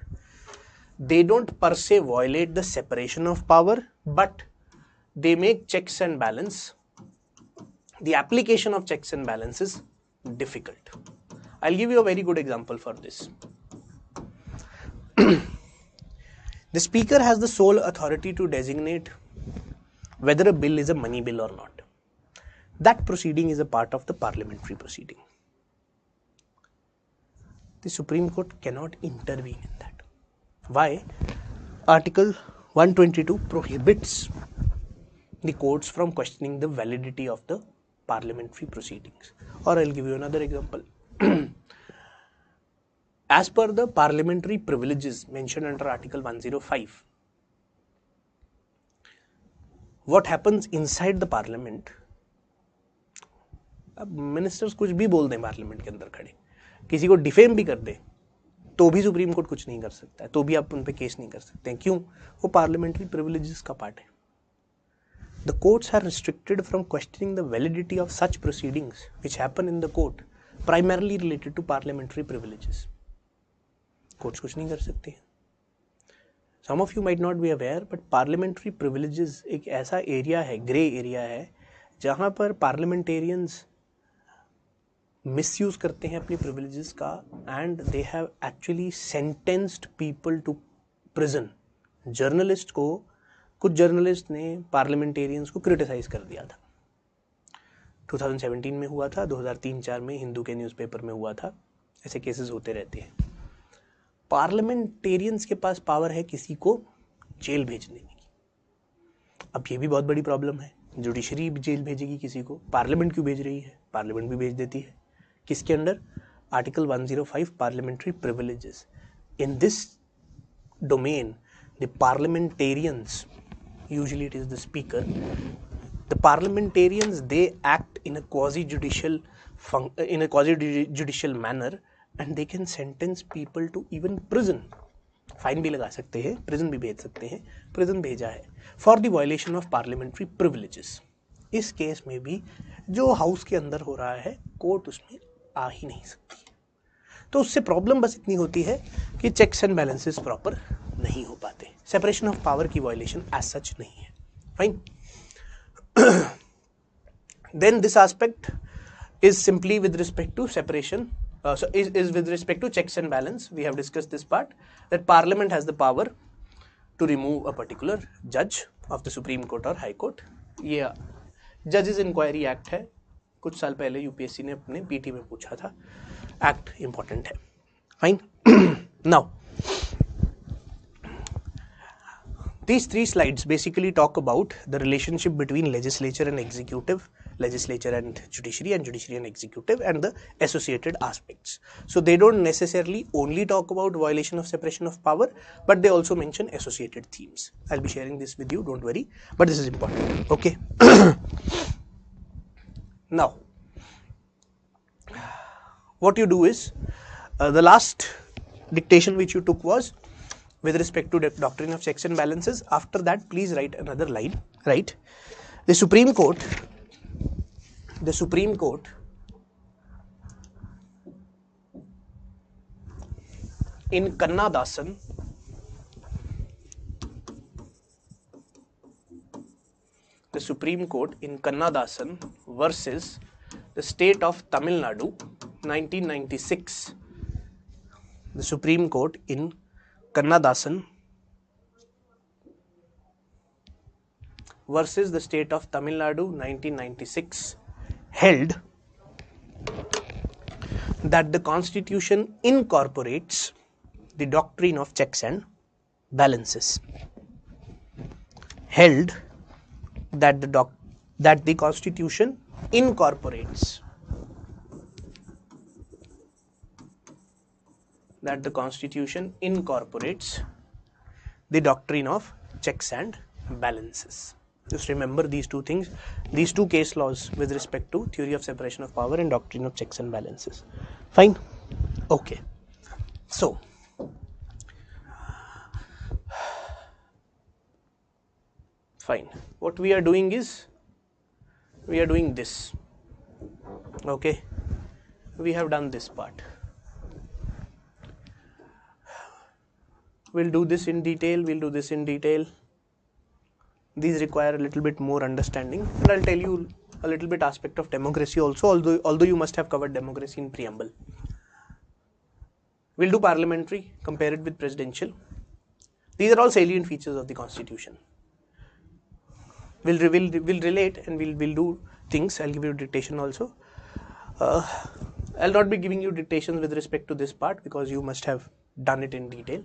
Speaker 1: They don't per se violate the separation of power, but they make checks and balance, the application of checks and balances, difficult. I'll give you a very good example for this. The speaker has the sole authority to designate whether a bill is a money bill or not. That proceeding is a part of the parliamentary proceeding. The Supreme Court cannot intervene in that. Why? Article 122 prohibits the courts from questioning the validity of the parliamentary proceedings. Or I'll give you another example. As per the parliamentary privileges mentioned under Article 105, what happens inside the parliament, अब ministers कुछ भी बोल दें parliament के अंदर खड़े, किसी को डिफेम भी कर दे तो भी सुप्रीम कोर्ट कुछ नहीं कर सकता है, तो भी आप उन पे केस नहीं कर सकते हैं. क्यों? वो पार्लियामेंट्री प्रिविलेजेस का पार्ट है. The courts are restricted from questioning the validity of such proceedings which happen in the court, primarily related to parliamentary privileges. Courts कुछ नहीं कर सकते हैं. Some of you might not be aware, but parliamentary privileges एक ऐसा area है, grey area है, जहाँ पर पार्लियामेंटेरियंस मिसयूज करते हैं अपनी प्रिविलेजेस का, and they have actually sentenced people to prison. Journalist को, कुछ जर्नलिस्ट ने पार्लियामेंटेरियंस को क्रिटिसाइज कर दिया था। 2017 में हुआ था, 2003-4 में हिंदू के न्यूज़पेपर में हुआ था। ऐसे केसेस होते रहते हैं। पार्लियामेंटेरियंस के पास पावर है किसी को जेल भेजने की। अब ये भी बहुत बड़ी प्रॉब्लम है, जुडिशरी जेल भेजेगी किसी को, पार्लियामेंट क्यों भेज रही है? पार्लियामेंट भी भेज देती है। किसके under? Article 105 parliamentary privileges. In this domain the parliamentarians, usually it is the speaker, the parliamentarians, they act in a quasi judicial manner, and they can sentence people to even prison. Fine भी लगा सकते हैं, prison भी भेज सकते हैं। Prison भेजा है for the violation of parliamentary privileges. इस केस में भी जो हाउस के अंदर हो रहा है, कोर्ट उसमें आ ही नहीं सकती। तो उससे प्रॉब्लम बस इतनी होती है कि चेक्स एंड बैलेंसेस प्रॉपर नहीं हो पाते, सेपरेशन ऑफ पावर की वायलेशन एज सच नहीं है। Fine. Then this aspect is simply with respect to separation, is with respect to checks and balance. We have discussed this part, that parliament has the power to remove a particular judge of the Supreme Court or High Court. ये जजेस inquiry act है, कुछ साल पहले UPSC ने अपने PT में पूछा था। एक्ट इंपॉर्टेंट है। Fine. Now these 3 slides basically talk about the relationship between legislature and executive, legislature and judiciary and executive, and the associated aspects. So they don't necessarily only talk about violation of separation of power, but they also mention associated themes. I'll be sharing this with you, don't worry, but this is important. Okay. Now what you do is, the last dictation which you took was with respect to the doctrine of checks and balances. After that, please write another line. Right? The Supreme Court in Kannadasan versus the state of Tamil Nadu, 1996. The Supreme Court in Kannadasan versus the state of Tamil Nadu, 1996, held that the Constitution incorporates the doctrine of checks and balances. Held that the Constitution incorporates the doctrine of checks and balances. Just remember these two things, these two case laws with respect to theory of separation of power and doctrine of checks and balances. Fine. Okay. So fine. What we are doing is, we are doing this. Okay. We have done this part. We'll do this in detail. These require a little bit more understanding, and I'll tell you a little bit aspect of democracy also, although you must have covered democracy in preamble. We'll do parliamentary, compare it with presidential. These are all salient features of the Constitution. We'll relate, and we'll do things. I'll give you dictation also. I'll not be giving you dictations with respect to this part because you must have done it in detail.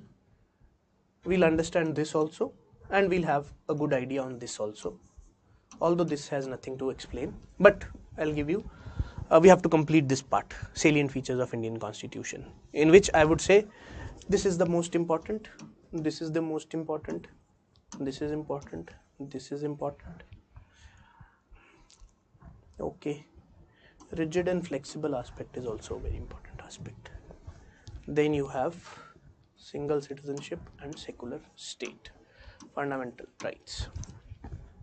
Speaker 1: We'll understand this also, and we'll have a good idea on this also, although this has nothing to explain, but I'll give you, we have to complete this part, salient features of Indian Constitution, in which I would say this is the most important, this is the most important, this is important, this is important. Okay. Rigid and flexible aspect is also a very important aspect. Then you have single citizenship and secular state, fundamental rights.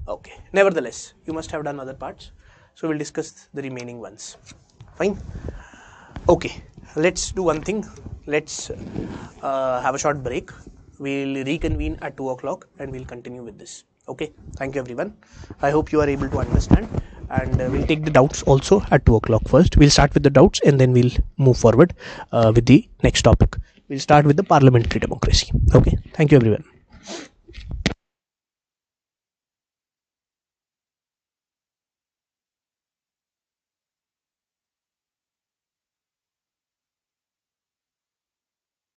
Speaker 1: Okay. Nevertheless, you must have done other parts, so we'll discuss the remaining ones. Fine. Okay. Let's do one thing. Let's have a short break. we'll reconvene at 2 o'clock and we'll continue with this. Okay, thank you everyone. I hope you are able to understand, and we'll take the doubts also at 2 o'clock first. We'll start with the doubts and then we'll move forward with the next topic. We'll start with the parliamentary democracy. Okay, thank you everyone.